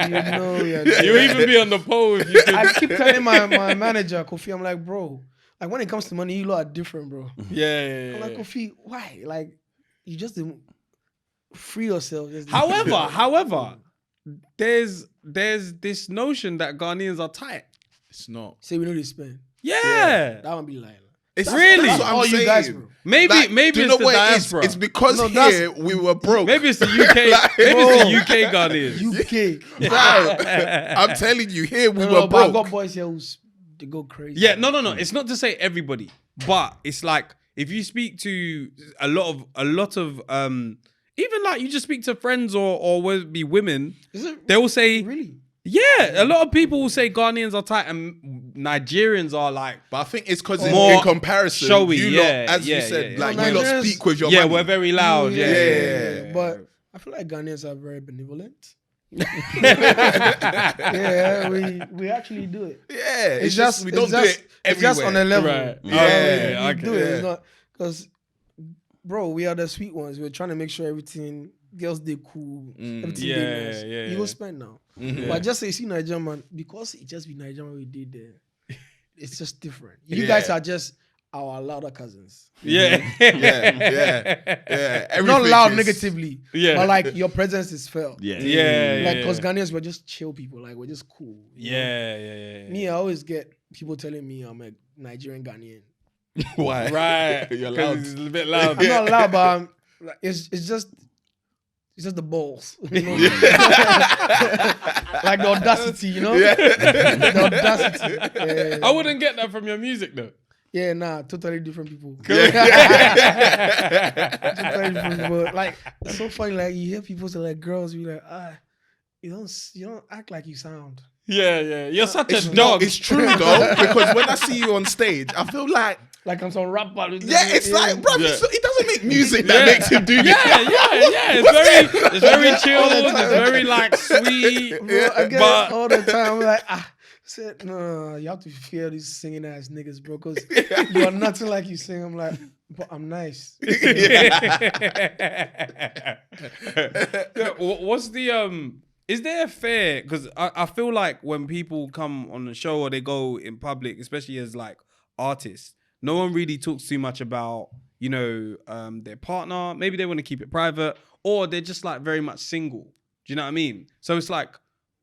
You know we are there. You even be on the pole if you could. I keep telling my manager, Kofi, I'm like, bro, like when it comes to money, you lot are different, bro. Yeah. I'm like, Kofi, why? Like, you just free yourself. Just However, there's this notion that Ghanaians are tight. It's not. say we know they spend. Yeah. That one be lying. It's Really? That's what I'm all saying. you guys, bro. Maybe Like, maybe do you it's know the what it is? diaspora. It's because No, that's- here we were broke. Maybe it's the UK. Like, maybe bro. it's the UK Ghanaians. UK. Bro, I'm telling you, here we No, were but I got broke. boys here they go crazy. Yeah, no. It's not to say everybody, but it's like if you speak to a lot of even like you just speak to friends or whether it be women, Is it they will say, really? yeah, a lot of people will say Ghanaians are tight and Nigerians are like, But I think it's because More in comparison, showy, you yeah, lot, as yeah, you said, yeah. like No, you lot Nigerians- speak with your yeah, money. we're very loud. Yeah. Yeah. But I feel like Ghanaians are very benevolent. Yeah, we actually do it. Yeah, it's just we don't do it It's just on a everywhere. level. Right. Yeah, we do it. yeah. It's not because, bro, we are the sweet ones. We're trying to make sure everything, girls, they cool. Everything Yeah, they nice. yeah, You yeah. go spend now. But just say, see Nigerian man, because it just be Nigerian man we did there. It's just different. You guys are just our louder cousins. Yeah. Yeah. Not Everything loud is- negatively, Yeah. but like your presence is felt. Yeah. Yeah. Like, because Ghanaians were just chill people. Like, we're just cool. you know? Yeah. Me, I always get people telling me I'm a Nigerian Ghanaian. Why? Right. You're 'Cause loud. It's a bit loud. I'm not loud, but like, it's just the balls. You know? Like the audacity, you know? The audacity. I wouldn't get that from your music though. Yeah, nah, totally different people. Yeah. Totally different people. Like, it's so funny. Like, you hear people say, like, girls be like, you don't act like you sound. Yeah. You're such It's a not, dog. it's true though, because when I see you on stage, I feel like, Like I'm some rapper. it's like, bro, Yeah. he doesn't make music that makes him do this. Yeah. It's very chill. It's very like sweet. Bro, I get But- it all the time. I'm like, said, no, you have to fear these singing ass niggas, bro, because you are nothing like you sing. I'm like, but I'm nice. What's the is there a fair, because I feel like when people come on the show or they go in public, especially as like artists, no one really talks too much about, you know, their partner. Maybe they want to keep it private, or they're just like very much single. Do you know what I mean? So it's like,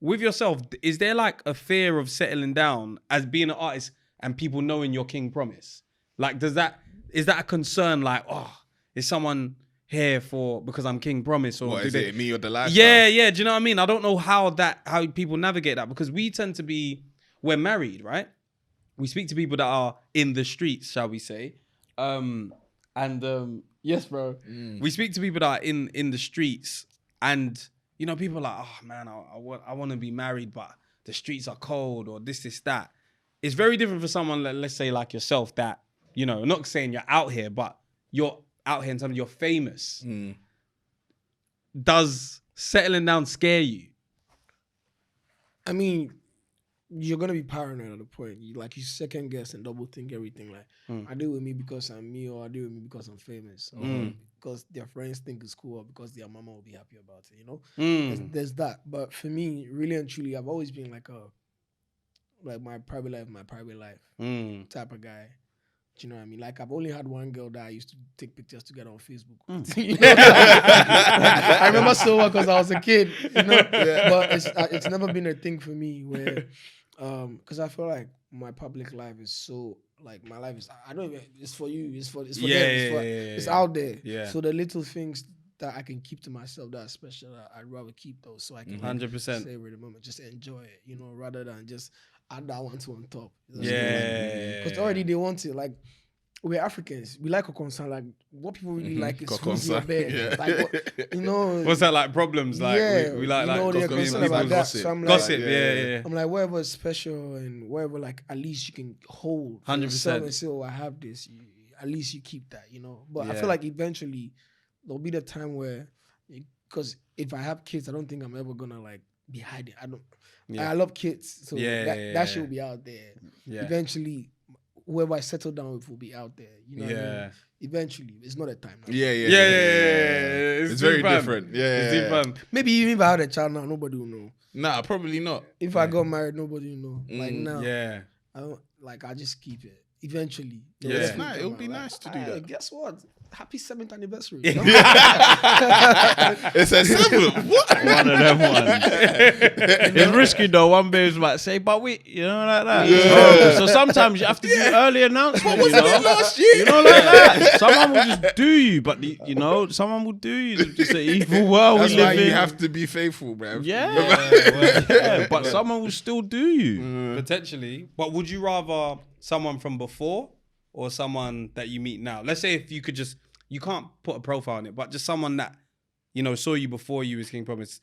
with yourself, is there like a fear of settling down as being an artist and people knowing your King Promise? Like, is that a concern? Like, oh, is someone here because I'm King Promise? Or What do is they, it, me or the lifestyle? Yeah. Do you know what I mean? I don't know how people navigate that, because we tend to we're married, right? We speak to people that are in the streets, shall we say? Yes, bro. We speak to people that are in the streets, and you know, people are like, oh man, I want to be married, but the streets are cold, or this, that. It's very different for someone, let's say like yourself, that, you know, not saying you're out here, but you're out here in terms of you're famous. Does settling down scare you? I mean, you're gonna be paranoid at a point. You second guess and double think everything. Like, I do it with me because I'm me, or I do it with me because I'm famous, or because their friends think it's cool, or because their mama will be happy about it. You know, there's that. But for me, really and truly, I've always been like my private life type of guy. Do you know what I mean? Like, I've only had one girl that I used to take pictures together on Facebook. You know? I remember so well because I was a kid, you know. But it's never been a thing for me where, because I feel like my public life is so, like, my life is, I don't even, it's for you, it's for them, it's out there. Yeah. So the little things that I can keep to myself that are special, I'd rather keep those so I can 100%. savor the moment, just enjoy it, you know, rather than just add that one to on top. Yeah. Because already they want it. Like, we're Africans. We like a concern. Like, what people really like is who's in your bed. Yeah. Like, you know. What's that, like, problems? Like, yeah, we like, you know, they're concerned about that. gossip. So I'm like, gossip. Yeah. I'm like, whatever is special and whatever, like, at least you can hold 100%. yourself and say, oh, I have this. At least you keep that, you know. But I Yeah. feel like eventually there'll be the time where, because if I have kids, I don't think I'm ever gonna like be hiding. I love kids, so that shit will be out there. Yeah. Eventually, whoever I settle down with will be out there. You know what I mean? Eventually, it's not a time now. Yeah. It's very deep, fam. different. Yeah. It's deep, fam. Maybe even if I had a child now, nobody will know. Nah, probably not. If I got married, nobody will know. Like now, Yeah. I don't, like, I just keep it. Eventually, Yeah. Let's It's nice. come It'll out, be like, nice to do that. Guess what? Happy 7th anniversary. It's a simple. What? One of them ones. It's risky though. One babe's might say, but we, you know, like that. Yeah. So sometimes you have to do early announcement. What was you know? it last year? You know, like that. Someone will just do you, but you know, someone will do you. It's just an evil world That's we why live you in. have to be faithful, bro. Yeah, but someone will still do you. Potentially. But would you rather someone from before or someone that you meet now? Let's say if you could just, you can't put a profile on it, but just someone that, you know, saw you before you was King Promise.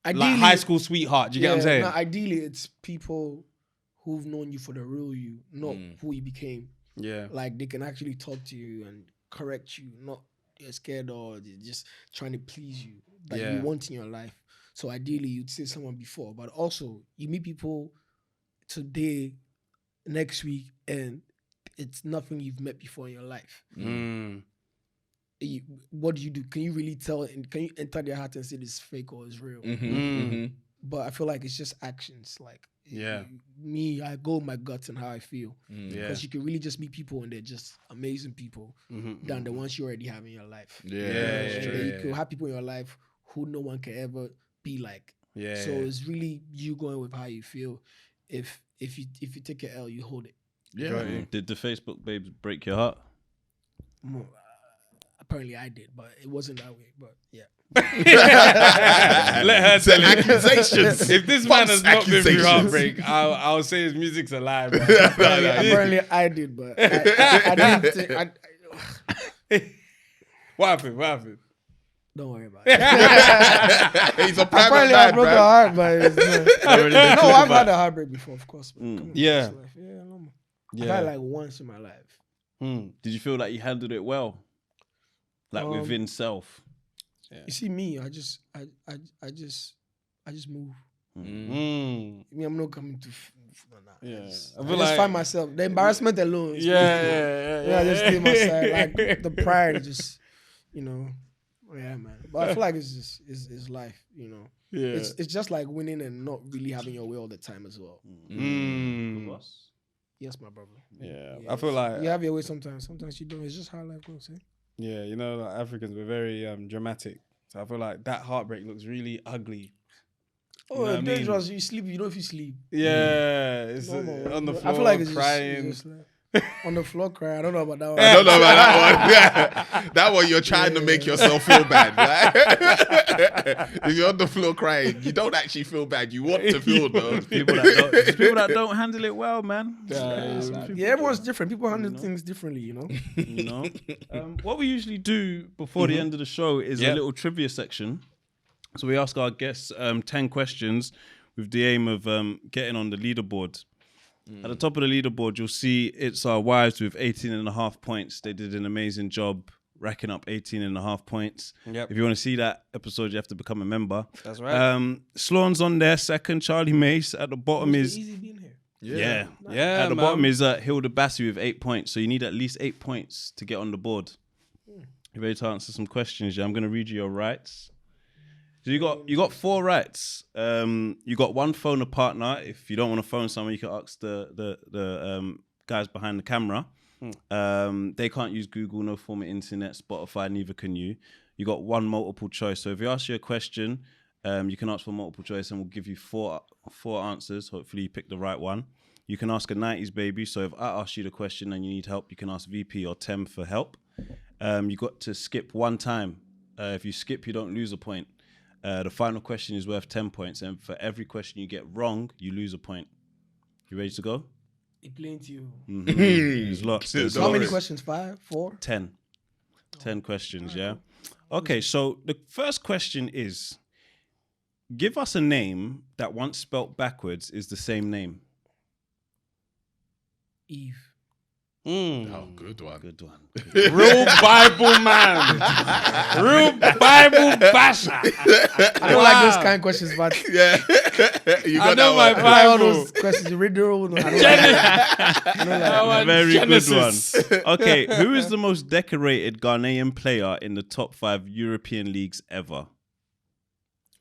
Ideally, Like high school sweetheart. Do you get what I'm saying? No, ideally, it's people who've known you for the real you, not who you became. Yeah. Like, they can actually talk to you and correct you, not you're scared or they're just trying to please you that you want in your life. So ideally, you'd say someone before, but also you meet people today, next week, and it's nothing you've met before in your life. What do you do? Can you really tell? And can you enter their heart and say this is fake or it's real? But I feel like it's just actions. Like I go with my guts and how I feel. Because you can really just meet people and they're just amazing people than the ones you already have in your life. You can have people in your life who no one can ever be like. So it's really you going with how you feel. If you take an L, you hold it. Did the Facebook babes break your heart? Apparently I did, but it wasn't that way. But yeah. Let her tell it. Accusations. If this man has not been through heartbreak, I'll say his music's a lie. Apparently I did, but I didn't. What happened? Don't worry about it. He's a private Apparently man, I broke bro. a heart, but no, I've had a heartbreak before, of course. But I've had like once in my life. Did you feel like you handled it well? Like within self? You see me, I just move. Me, I'm not coming to. I just find myself the embarrassment alone. I just stay my side. Like the pride, just man. But I feel like it's life. It's just like winning and not really having your way all the time as well. Yes, my brother. Yeah, I feel like you have your way sometimes. Sometimes you don't. It's just how life goes. Yeah, like Africans, we're very dramatic. So I feel like that heartbreak looks really ugly. Oh, it's dangerous. You sleep. You know if you sleep. Yeah, it's on the floor. I feel like it's crying. Just on the floor crying. I don't know about that one. I don't know about that one. Yeah. That one you're trying to make yourself feel bad. Right? If you're on the floor crying, you don't actually feel bad. You want to feel though. People that don't handle it well, man. Yeah, everyone's different. People handle things differently, What we usually do before the end of the show is a little trivia section. So we ask our guests 10 questions with the aim of getting on the leaderboard. At the top of the leaderboard, you'll see it's our wives with 18.5 points. They did an amazing job racking up 18.5 points. If you want to see that episode, you have to become a member. That's right. Sloan's on there second. Charlie Mace at the bottom is... easy being here. Yeah. At the bottom is Hilda Bassi with 8 points. So you need at least 8 points to get on the board. You ready to answer some questions? Yeah, I'm going to read you your rights. So you got 4 rights. You got one phone a partner. If you don't want to phone someone, you can ask the guys behind the camera. They can't use Google, no form of internet, Spotify, neither can you. You got one multiple choice. So if you ask you a question, you can ask for multiple choice and we'll give you four answers. Hopefully you pick the right one. You can ask a 90s baby. So if I ask you the question and you need help, you can ask VP or Tem for help. You got to skip one time. If you skip, you don't lose a point. The final question is worth 10 points, and for every question you get wrong, you lose a point. You ready to go? It playing to you. There's lots. How many questions? 5? 4? 10. 10 questions, yeah? Okay, so the first question is, give us a name that once spelt backwards is the same name. Eve. Oh, good one. Good one. Real Bible man. Real Bible basher. I don't like those kind of questions, but Yeah. You got I know that my one. all Bible. those questions. You read the rule. Very Genesis. good one. Okay, who is the most decorated Ghanaian player in the top 5 European leagues ever?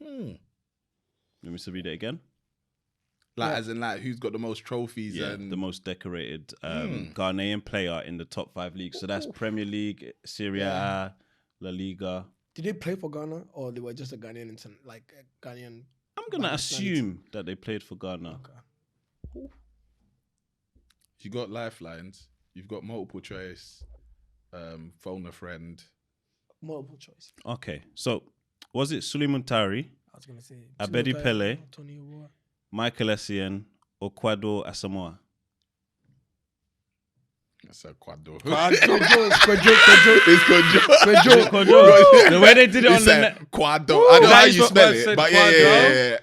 Let me read it again. Like, as in, like, who's got the most trophies? Yeah, and the most decorated Ghanaian player in the top 5 leagues. So that's Premier League, Serie A, La Liga. Did they play for Ghana or they were just a Ghanaian, Ghanaian? I'm going to assume that they played for Ghana. Okay. You got lifelines. You've got multiple choice. Phone a friend. Multiple choice. Okay, so was it Suleiman Tari, I was gonna say Abedi Pele, Tony Award. Michael Essien, or Kwado Asamoah? That's a quadro. It's Quadro. The way they did it on the net. Quadro. I know how you spell it, said but yeah.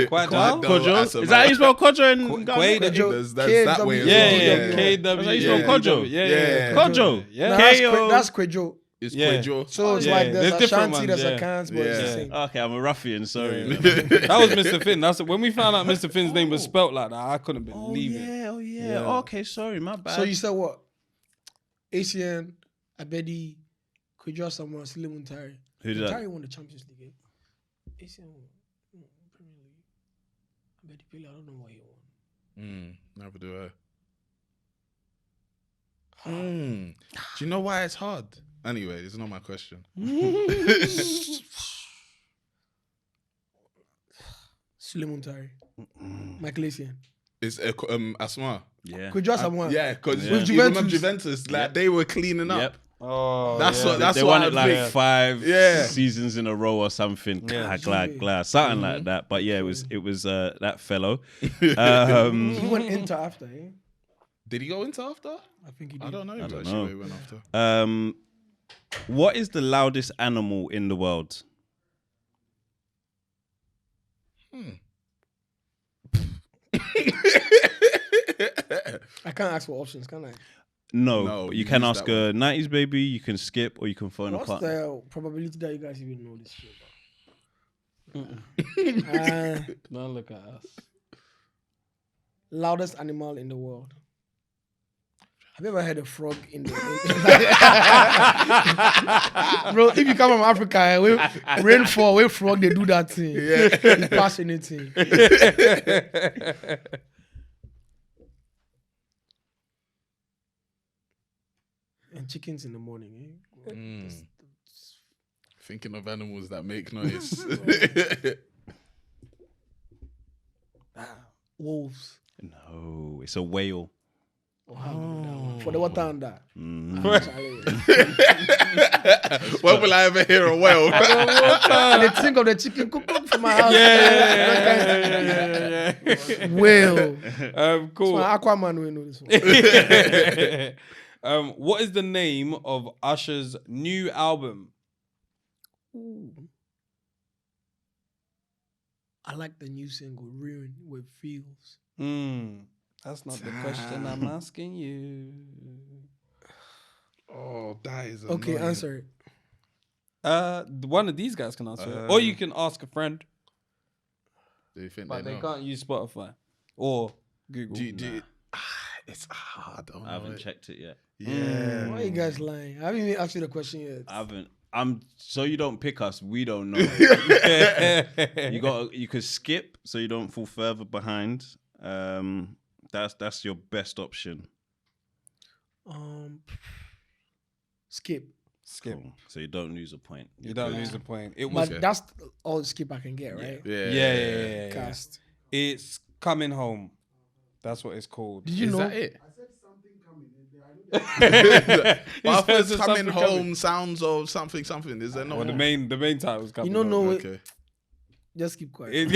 Quadro? Kojo? Is that how you spell Kojo in Ghana? That's that way. Yeah. KW. KW. That's how you spell Kojo? Yeah. Kojo? Yeah. K-O. That's Kwejo. It's Yeah. Kwejo. So it's Yeah, like yeah. there's There's different Ashanti, ones, there's yeah. Akans, but it's the Yeah. same. Okay, I'm a ruffian. Sorry. That was Mr. Finn. That's when we found out Mr. Finn's name was spelt like that. I couldn't believe it. Oh yeah. Yeah. Okay, sorry, my bad. So you said what? ACN, Abedi, Kwejo Asamoah, Sile Muntari. Who did that? Muntari won the Champions League. Eh? ACN won Premier League. Abedi Pele, I don't know what he won. Never do I. Do you know why it's hard? Anyway, it's not my question. Sule Muntari. Michael Essien. It's Asma. Yeah. Kwejo Asamoah. Yeah, because With you remember Juventus. Juventus, like they were cleaning up. Yep. Oh, That's yeah. what. That's They what won I it like think. 5 Yeah. seasons in a row or something. Yeah. Glad, something like that. But yeah, it was that fellow. He went into after, eh? Did he go into after? I think he did. I don't know. I don't actually know. where he went after. What is the loudest animal in the world? I can't ask for options, can I? No, but you you can use ask that a 90s baby, you can skip, or you can phone a What's partner. the probability that you guys even know this shit? Don't look at us. Loudest animal in the world. Have you ever heard a frog in the... Bro, if you come from Africa, rainfall, where frog, they do that thing. Yeah. It pass anything. And chickens in the morning, eh? Thinking of animals that make noise. Wolves. No, it's a whale. For the water under. When will I ever hear a whale? And they think of the chicken cook from my house. Yeah. Whale. Cool. So Aquaman will know this one. What is the name of Usher's new album? I like the new single, Ruin with Feels. That's not the question I'm asking you. Oh, that is Okay, annoying. answer it. One of these guys can answer it. Or you can ask a friend, Do you think but they they know? can't use Spotify or Google. It's hard. I don't I know haven't it. checked it yet. Yeah. Why are you guys lying? I haven't even asked you the question yet. I haven't. So you don't pick us. We don't know. You could skip so you don't fall further behind. That's your best option. Skip. Skip. Cool. So you don't lose a point. You don't lose the point. It was But that's all the skip I can get, right? Yeah. Cast. It's Coming Home. That's what it's called. Did you Is know? that it? He But says it's there's coming something home sounds of something. Is there no? Well, the main title's Coming You don't Home. know Okay. Just keep quiet.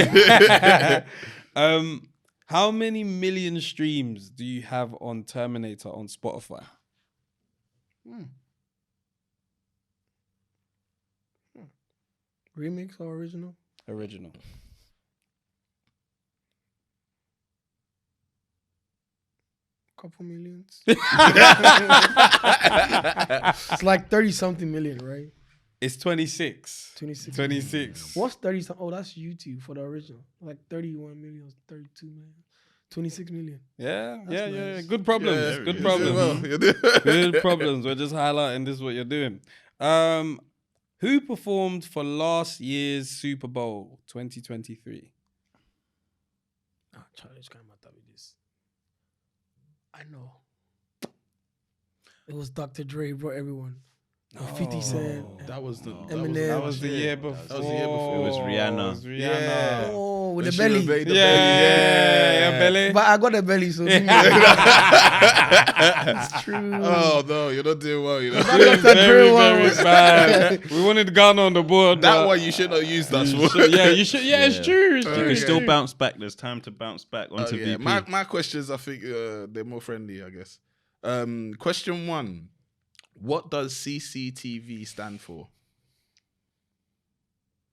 How many million streams do you have on Terminator on Spotify? Remix or original? Original. Couple millions. It's like 30 something million, right? It's 26. 26. 26. What's 30 something? Oh, that's YouTube for the original. Like 31 million, 32 million, 26 million. Yeah. nice. Good problems. Yeah, Good you're problems. doing well. You're doing- Good problems. We're just highlighting this is what you're doing. Who performed for last year's Super Bowl 2023? Oh, Charlie's kind of matter with this. I know. It was Dr. Dre, brought everyone. 50 Cent. That was the. Eminem. That was the year before. That was the year before. It was Rihanna. It was Rihanna. Yeah. Oh, with When the she belly. obeyed the Yeah, belly. But I got the belly, so give me It's true. Oh no, you're not doing well. You know That Dr. Dre Very, one very was- bad. We wanted Ghana on the board. that but- one you should not use. That one. Yeah, you should. Yeah, it's true. It's You true. can still bounce back. There's time to bounce back onto Yeah. VP. My questions, I think they're more friendly, I guess. Question 1: what does CCTV stand for?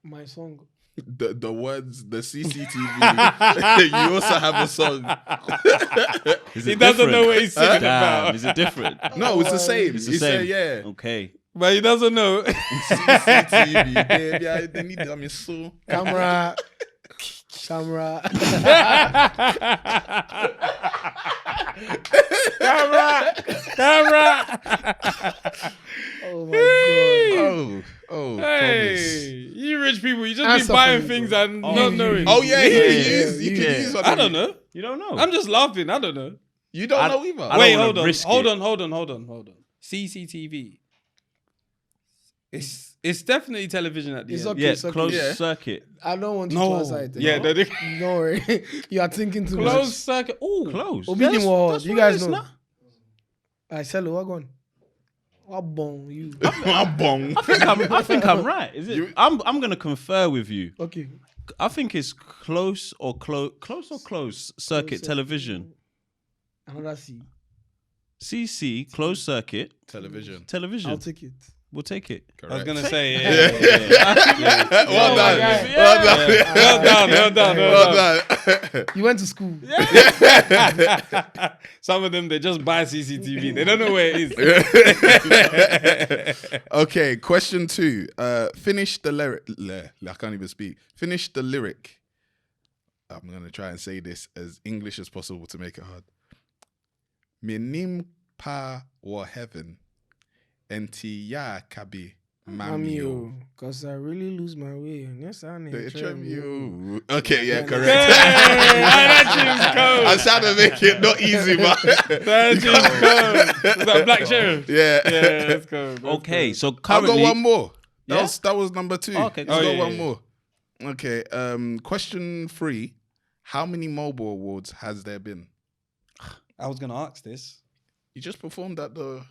My song. The words, the CCTV. You also have a song. Is He it doesn't know different? what he's singing Damn, about. is it different? No, it's the same. It's the You say, same. yeah. Okay. But he doesn't know. CCTV, baby. They need them so. Camera. Camera. Oh my god. Oh, Hey, you rich people, you just Answer be buying for me, things bro. and not knowing. Oh yeah, Yeah, you can use one. I don't know. You don't know. I'm just laughing. I don't know. You don't know either. I Wait, don't hold wanna on. risk Hold it. on. Hold on. CCTV. It's definitely television at the It's end. okay. Yeah, it's okay. closed Yeah. circuit. I don't want you No. to answer it. Yeah, no. they Don't worry. You are thinking too closed much. circuit. Oh, Closed. Obedient That's- word. that's You what guys it is know. now. I said, what going? What bong you? I'm bong. I think I'm right. Is it? I'm gonna confer with you. Okay. I think it's close circuit television. Another C. CC closed circuit Television. television. I'll take it. We'll take it. I was gonna say. Well done. Yeah. Well done. Well done. You went to school. Some of them they just buy CCTV. They don't know where it is. Okay, question 2. Finish the lyric. I can't even speak. Finish the lyric. I'm gonna try and say this as English as possible to make it hard. Minim pa wa heaven, enti ya kabi mamio. Because I really lose my way. Yes, I need You. Okay, yeah, Hey, correct. that tune's cold. I'm trying to make it not easy, but That tune's cold. Is that Black Sheriff? yeah. Yeah, that's cold. That's Okay, so I've currently got one more. Yeah? That was number 2. Oh, okay, I've cool. got Oh, yeah, one yeah. more. Okay. Question 3. How many mobile awards has there been? I was gonna ask this. You just performed at the.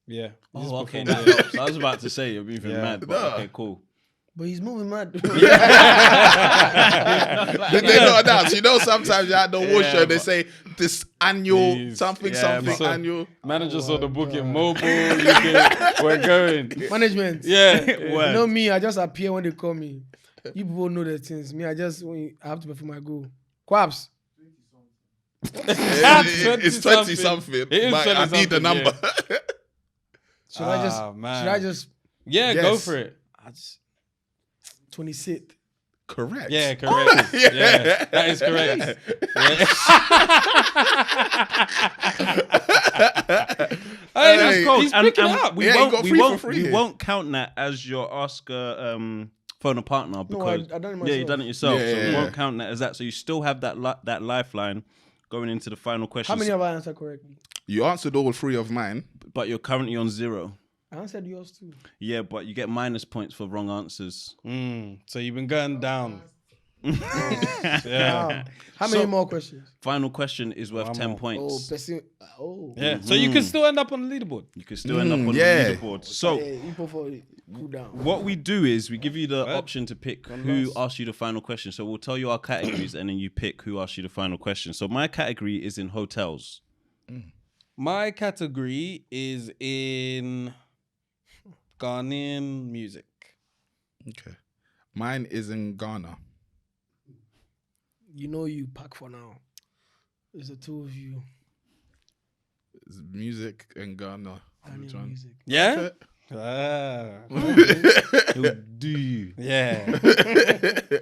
Yeah. Oh, okay. That helps. I was about to say you're moving mad, but No. okay, cool. But he's moving mad. Did they not announce? You know, sometimes you're at the award show, they say this annual Please. something Yeah, something but- annual. Manager saw the booking mobile. We're going. Management. Yeah. You know me, I just appear when they call me. You people know the things. Me, I have to perform my goal. Quaps. It's 20 something. It is But I need the 20-something, number. Should I just? Man. Should I just? Yeah, Yes. go for it. 26th. Correct. Yeah, correct. Yeah, that is correct. Hey, Hey, he's picking it up. We Yeah, you won't. got We 3 for won't. 3 We here. won't count that as your Oscar phone a partner because I done it yeah, you myself. done it yourself. Yeah, so yeah, we yeah. won't count that as that. So you still have that lifeline going into the final question. How many have I answered correctly? You answered all 3 of mine. But you're currently on 0. I answered yours too. Yeah, but you get minus points for wrong answers. So you've been going down. Wow. How many more questions? Final question is worth One 10 more. points. Person. Oh. Yeah. So you can still end up on the leaderboard. You could still end up on yeah. the leaderboard. So Yeah, you put for cool down. what we do is we give you the option to pick who loss. asks you the final question. So we'll tell you our categories and then you pick who asks you the final question. So my category is in hotels. My category is in Ghanaian music. Okay. Mine is in Ghana. You know you pack for now. It's the two of you. It's music in Ghana. Which Ghanaian one? music. Yeah? Who do you? Yeah.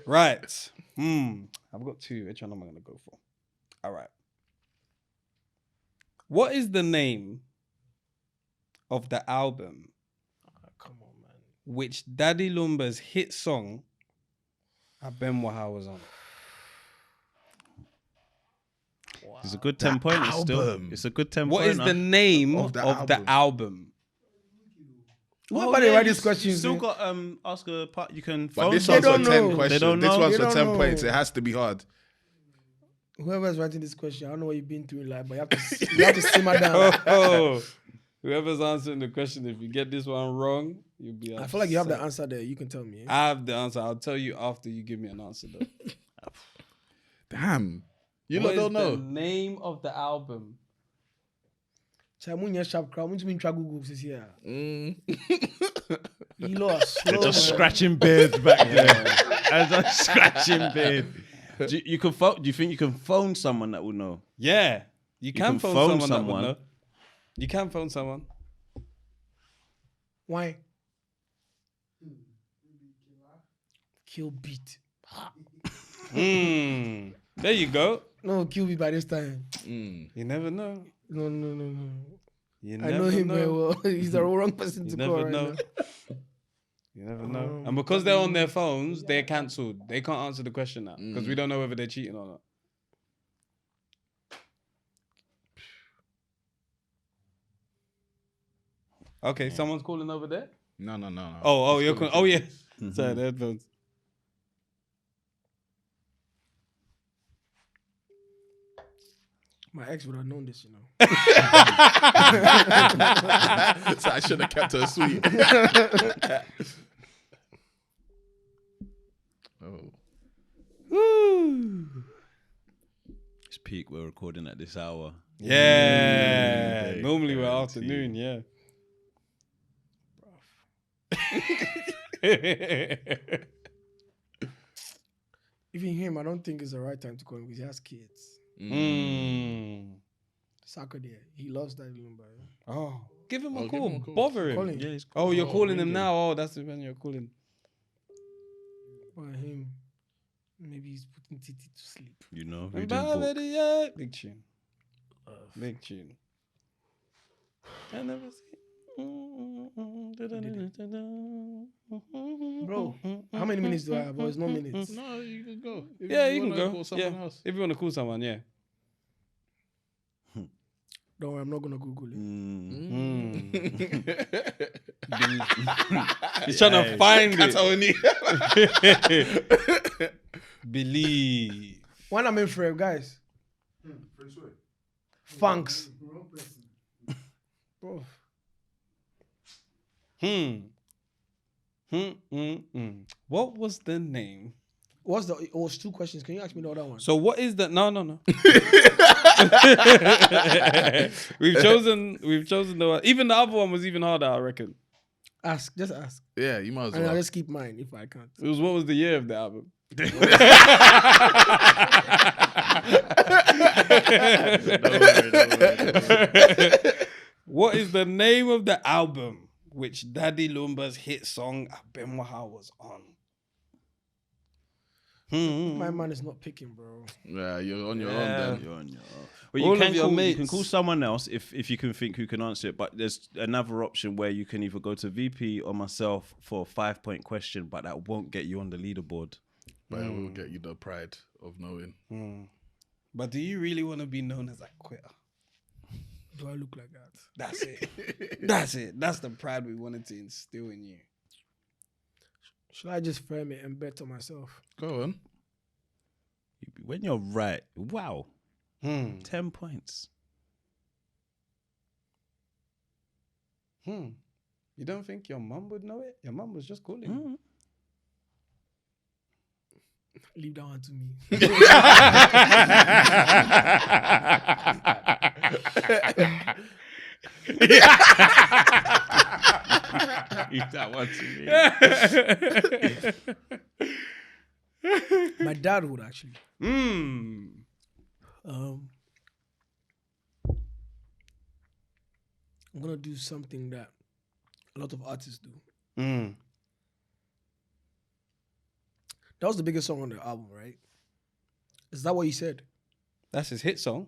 Right. I've got 2. Which one am I going to go for? All right. What is the name of the album Come on, man. which Daddy Lumba's hit song Abenwaha was on? It's a good 10 point. It's still. album. It's a good 10 What point. is the name Of of the the album? What about they write these questions? Still man? got ask a part. You can But phone this They one's for don't 10 know. questions. They don't This know. one's They for don't 10 points. know. It has to be hard. Whoever's writing this question, I don't know what you've been through in life, but you have to simmer down. Oh, whoever's answering the question, if you get this one wrong, you'll be. I feel like you have the upset. answer there. You can tell me. I have the answer. I'll tell you after you give me an answer, though. Damn. You What lot is don't the know. name of the album? Chamunya sharp crowd. When you mean Google this year? Mm. You lost. They're just scratching beards back there. As I'm scratching beard. Do you can phone? Do you think you can phone someone that will know? Yeah, you can can phone phone someone. someone. That would know. You can phone someone. Why? Kill Beat. There you go. No, Kill Beat by this time. You never know. No. You I never know him very know. well. He's the wrong person You to never call right know. now. You never know. And because they're on their phones, they're cancelled. They can't answer the question now because we don't know whether they're cheating or not. Okay, someone's calling over there. No. Oh, you're calling. Oh, yeah. Sorry, the headphones. My ex would have known this, you know. So I should have kept her sweet. Oh. It's peak. We're recording at this hour. Yeah. Normally we're guarantee. afternoon, yeah. Even him, I don't think it's the right time to call him because he has kids. Saturday, he loves that Lumba. Oh, give him a give call. him a call. Bother him. Call him. Yeah, he's Oh, you're calling him ring now. Oh, that's when you're calling. Or him, maybe he's putting Titi to sleep. You know, we didn't book. Big tune. Big tune. I never see. Bro, how many minutes do I have? Oh, it's no minutes. No, you can go. If Yeah, you can wanna go. call someone Yeah. else. If you want to call someone, yeah. Don't worry, I'm not gonna Google it. He's trying to find That's it. only. Believe. When I'm in frame, guys. Funks. Bro. What was the name? What's the? It was 2 questions. Can you ask me the other one? So what is the? No. We've chosen the one. Even the other one was even harder, I reckon. Ask. Just ask. Yeah, you might as And I'll well. just keep mine if I can't. It was what was the year of the album? What is the name of the album which Daddy Lumba's hit song Abenwaha was on? My man is not picking, bro. Yeah, you're on your own then. You're on your own. Well, All you can of your call, you mates. can call someone else if you can think who can answer it. But there's another option where you can either go to VP or myself for a 5-point question, but that won't get you on the leaderboard. But it will get you the pride of knowing. But do you really want to be known as a quitter? Do I look like that? That's it. That's it. That's the pride we wanted to instill in you. Should I just frame it and bet on myself? Go on. When you're right, wow, 10 points. You don't think your mum would know it? Your mum was just calling you. Leave that one to me. Leave that one to me. My dad would actually. I'm gonna do something that a lot of artists do. That was the biggest song on the album, right? Is that what you said? That's his hit song.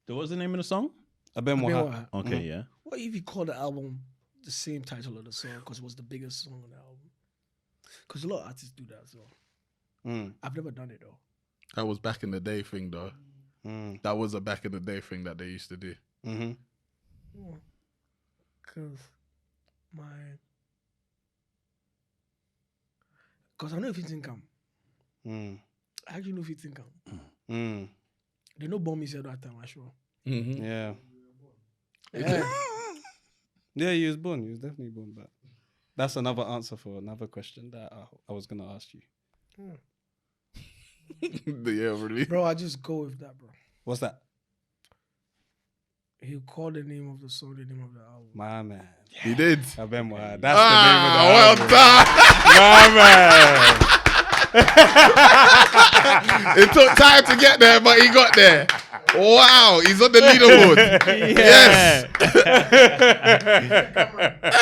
So what's the name of the song? Abenwaha. Okay, yeah. What if you call the album the same title of the song because it was the biggest song on the album? Because a lot of artists do that as well. I've never done it though. That was back in the day thing, though. That was a back in the day thing that they used to do. Because Because I know if it's income. I actually know if it's income. They know bomb me said that time, I'm sure. Yeah. Yeah. Yeah, he was born. He was definitely born back. That's another answer for another question that I was going to ask you. Yeah, really. Bro, I just go with that, bro. What's that? He'll call the name of the song, the name of the album. My man. He did. Abenwaha. That's the name of the Well album. done. My man. It took time to get there, but he got there. Wow, he's on the leaderboard. Yes.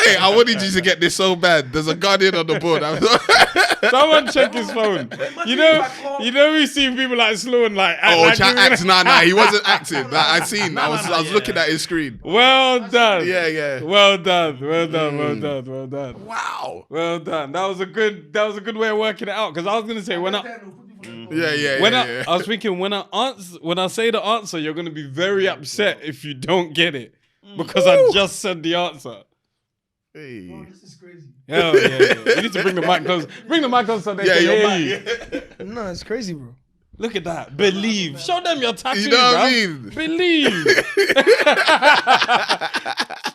Hey, I wanted you to get this so bad. There's a Guardian on the board. Someone check his phone. You know, we've seen people like Sloan like. Nah, he wasn't acting. Like, I was looking at his screen. Well done. Yeah. Well done. Well done. Wow. Well done. That was a good way of working it out. Because I was gonna say when I was thinking when I say the answer, you're gonna be very upset if you don't get it because I just said the answer. Hey. Oh, this is crazy. Hell yeah. You need to bring the mic close. Bring the mic close so they can hear you. No, it's crazy, bro. Look at that. Believe. Show them your tattoo, You know what I bruv. mean? Believe.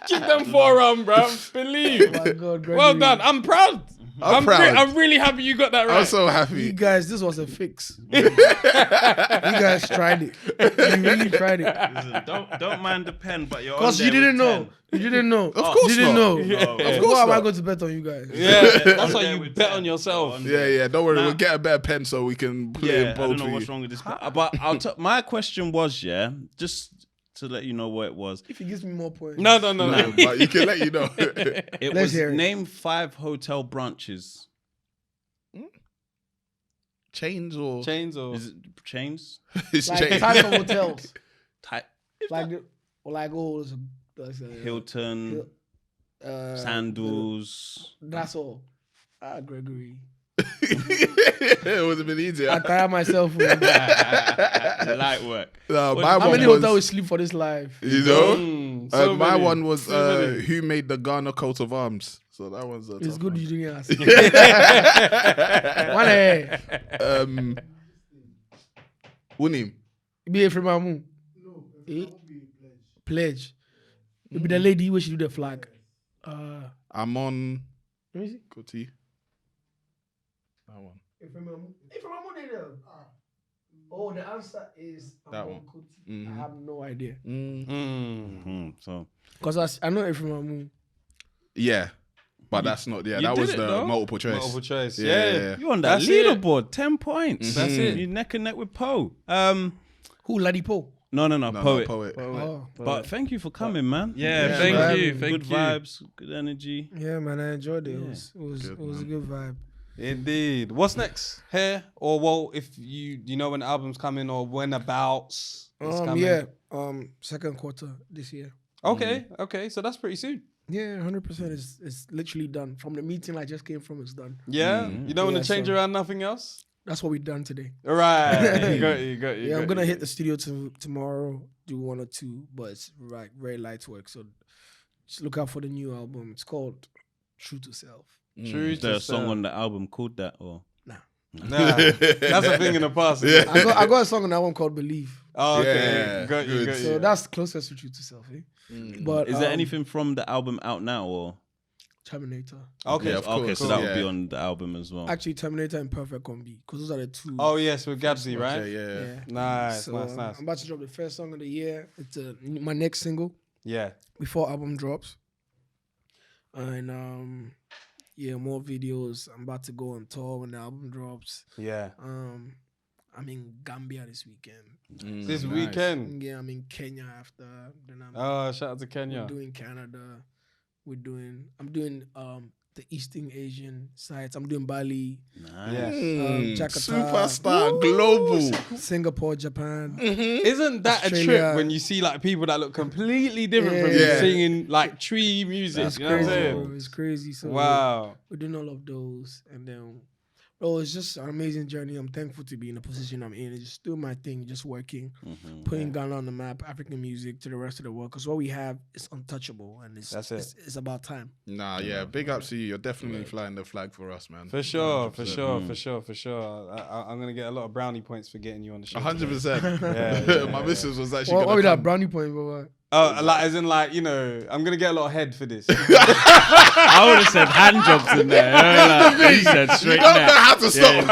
Keep them forearm, bro. Believe. Oh my God, Gregory. Well done. I'm proud. I'm proud. I'm really happy you got that right. I'm so You happy. guys, this was a fix. You guys tried it. You really tried it. Listen, don't mind the pen, but you're on Because there you didn't with know. 10. You didn't know. Of course You didn't not. know. No, Of course Why am I not. going to bet on you guys? Yeah, that's why there you with bet 10. on yourself. Yeah. Don't worry. Nah. We'll get a better pen so we can put it Yeah, in I bold don't know for what's you. wrong with this pen. But my question was, just to let you know what it was. If he gives me more points. No. But you can let you know. It Let's was hear it. name 5 hotel branches. Chains or Chains or Is it chains? it's Like chains. types of hotels. Type Hilton, Sandals. That's all. Gregory. It would have been easier. I tire myself. Light work. No, What my did How one many was, hotels we sleep for this life? you know, so my many. one was So many. who made the Ghana coat of arms. So that one's a It's tough good one. you didn't ask. One Unim. Be a free mamu. Pledge. It be the lady where she do the flag. I'm on Let me see. Kuti. That one. Oh, the answer is That one. I have no idea. So Because I know Efremamu. Yeah. But that's not, you that was did it, the though. multiple choice. Multiple choice. Yeah. Yeah. you're on that That's it. leaderboard, 10 points. That's it. You're neck and neck with Poe. Who? Ladipo? No, No, poet. poet. Oh. But thank you for coming, man. Yeah, Yeah, thank man. you. Good vibes, good energy. Yeah, man, I enjoyed it. Yeah. It was Good, a good vibe. Indeed. What's next? Hair or well, if you know when the album's coming or when abouts it's coming? Yeah, second quarter this year. Okay. So that's pretty soon. Yeah, 100%. It's literally done. From the meeting I just came from, it's done. Yeah. You don't want Yeah, to change so- around nothing else. That's what we done today. All right. got you. Yeah, I'm gonna hit the studio tomorrow, do 1 or 2, but it's like very light work. So just look out for the new album. It's called True to Self. True. Is there a song on the album called that or? Nah, that's a thing in the past. Yeah. I got a song on that one called Believe. Oh, okay. Yeah, Got you. good. So that's closest to True to Self. Eh? But Is there anything from the album out now or? Terminator. Okay. Yeah, of Okay, course, so that will yeah. be on the album as well. Actually, Terminator and Perfect Combi, because those are the 2. Oh yes, with Gabsy, right? Yeah. Nice, So, nice. I'm about to drop the first song of the year. It's my next single Yeah. before album drops. And yeah, more videos. I'm about to go on tour when the album drops. Yeah. I'm in Gambia this weekend. This weekend. Yeah, I'm in Kenya after. Then I'm Oh, shout out to Kenya. we're doing Canada. I'm doing the Eastern Asian sites. I'm doing Bali, Nice. Yeah. Jakarta, Superstar, global. Singapore, Japan. Isn't that a Australia. trip when you see like people that look completely different from you Yeah. singing like tree music? That's you know what I'm crazy, saying? bro. It's crazy. So Wow. we're doing all of those, and then, bro, it's just an amazing journey. I'm thankful to be in the position I'm in. It's just doing my thing, just working, putting Ghana on the map, African music to the rest of the world. Because what we have is untouchable, and That's it. It's about time. Nah, yeah, big ups to you. You're definitely flying the flag for us, man. For sure, for 100%. sure, for sure. I'm gonna get a lot of brownie points for getting you on the show. 100%. Yeah. My missus was actually What gonna we that come. brownie point, bro? Oh, like as in like I'm gonna get a lot of head for this. I would have said hand jobs in there. Like, he said You straight don't know neck. how to stop.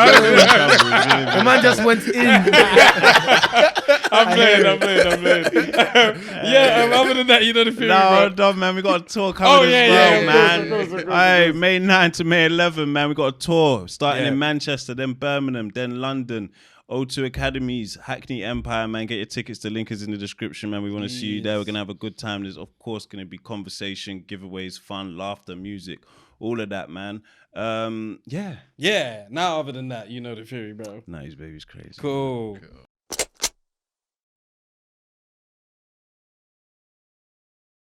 The man just went in. I'm playing. Yeah, other than that, you know the feeling, No, bro. no, man, we got a tour coming yeah, as yeah, well, of man. course, of course. Hey, May 9 to May 11, man, we got a tour starting Yeah. in Manchester, then Birmingham, then London, O2 Academies, Hackney Empire, man. Get your tickets. The link is in the description, man. We want to see you there. We're going to have a good time. There's, of course, going to be conversation, giveaways, fun, laughter, music, all of that, man. Yeah. Yeah. Now, other than that, you know the theory, bro. Nah, his baby's crazy. Cool.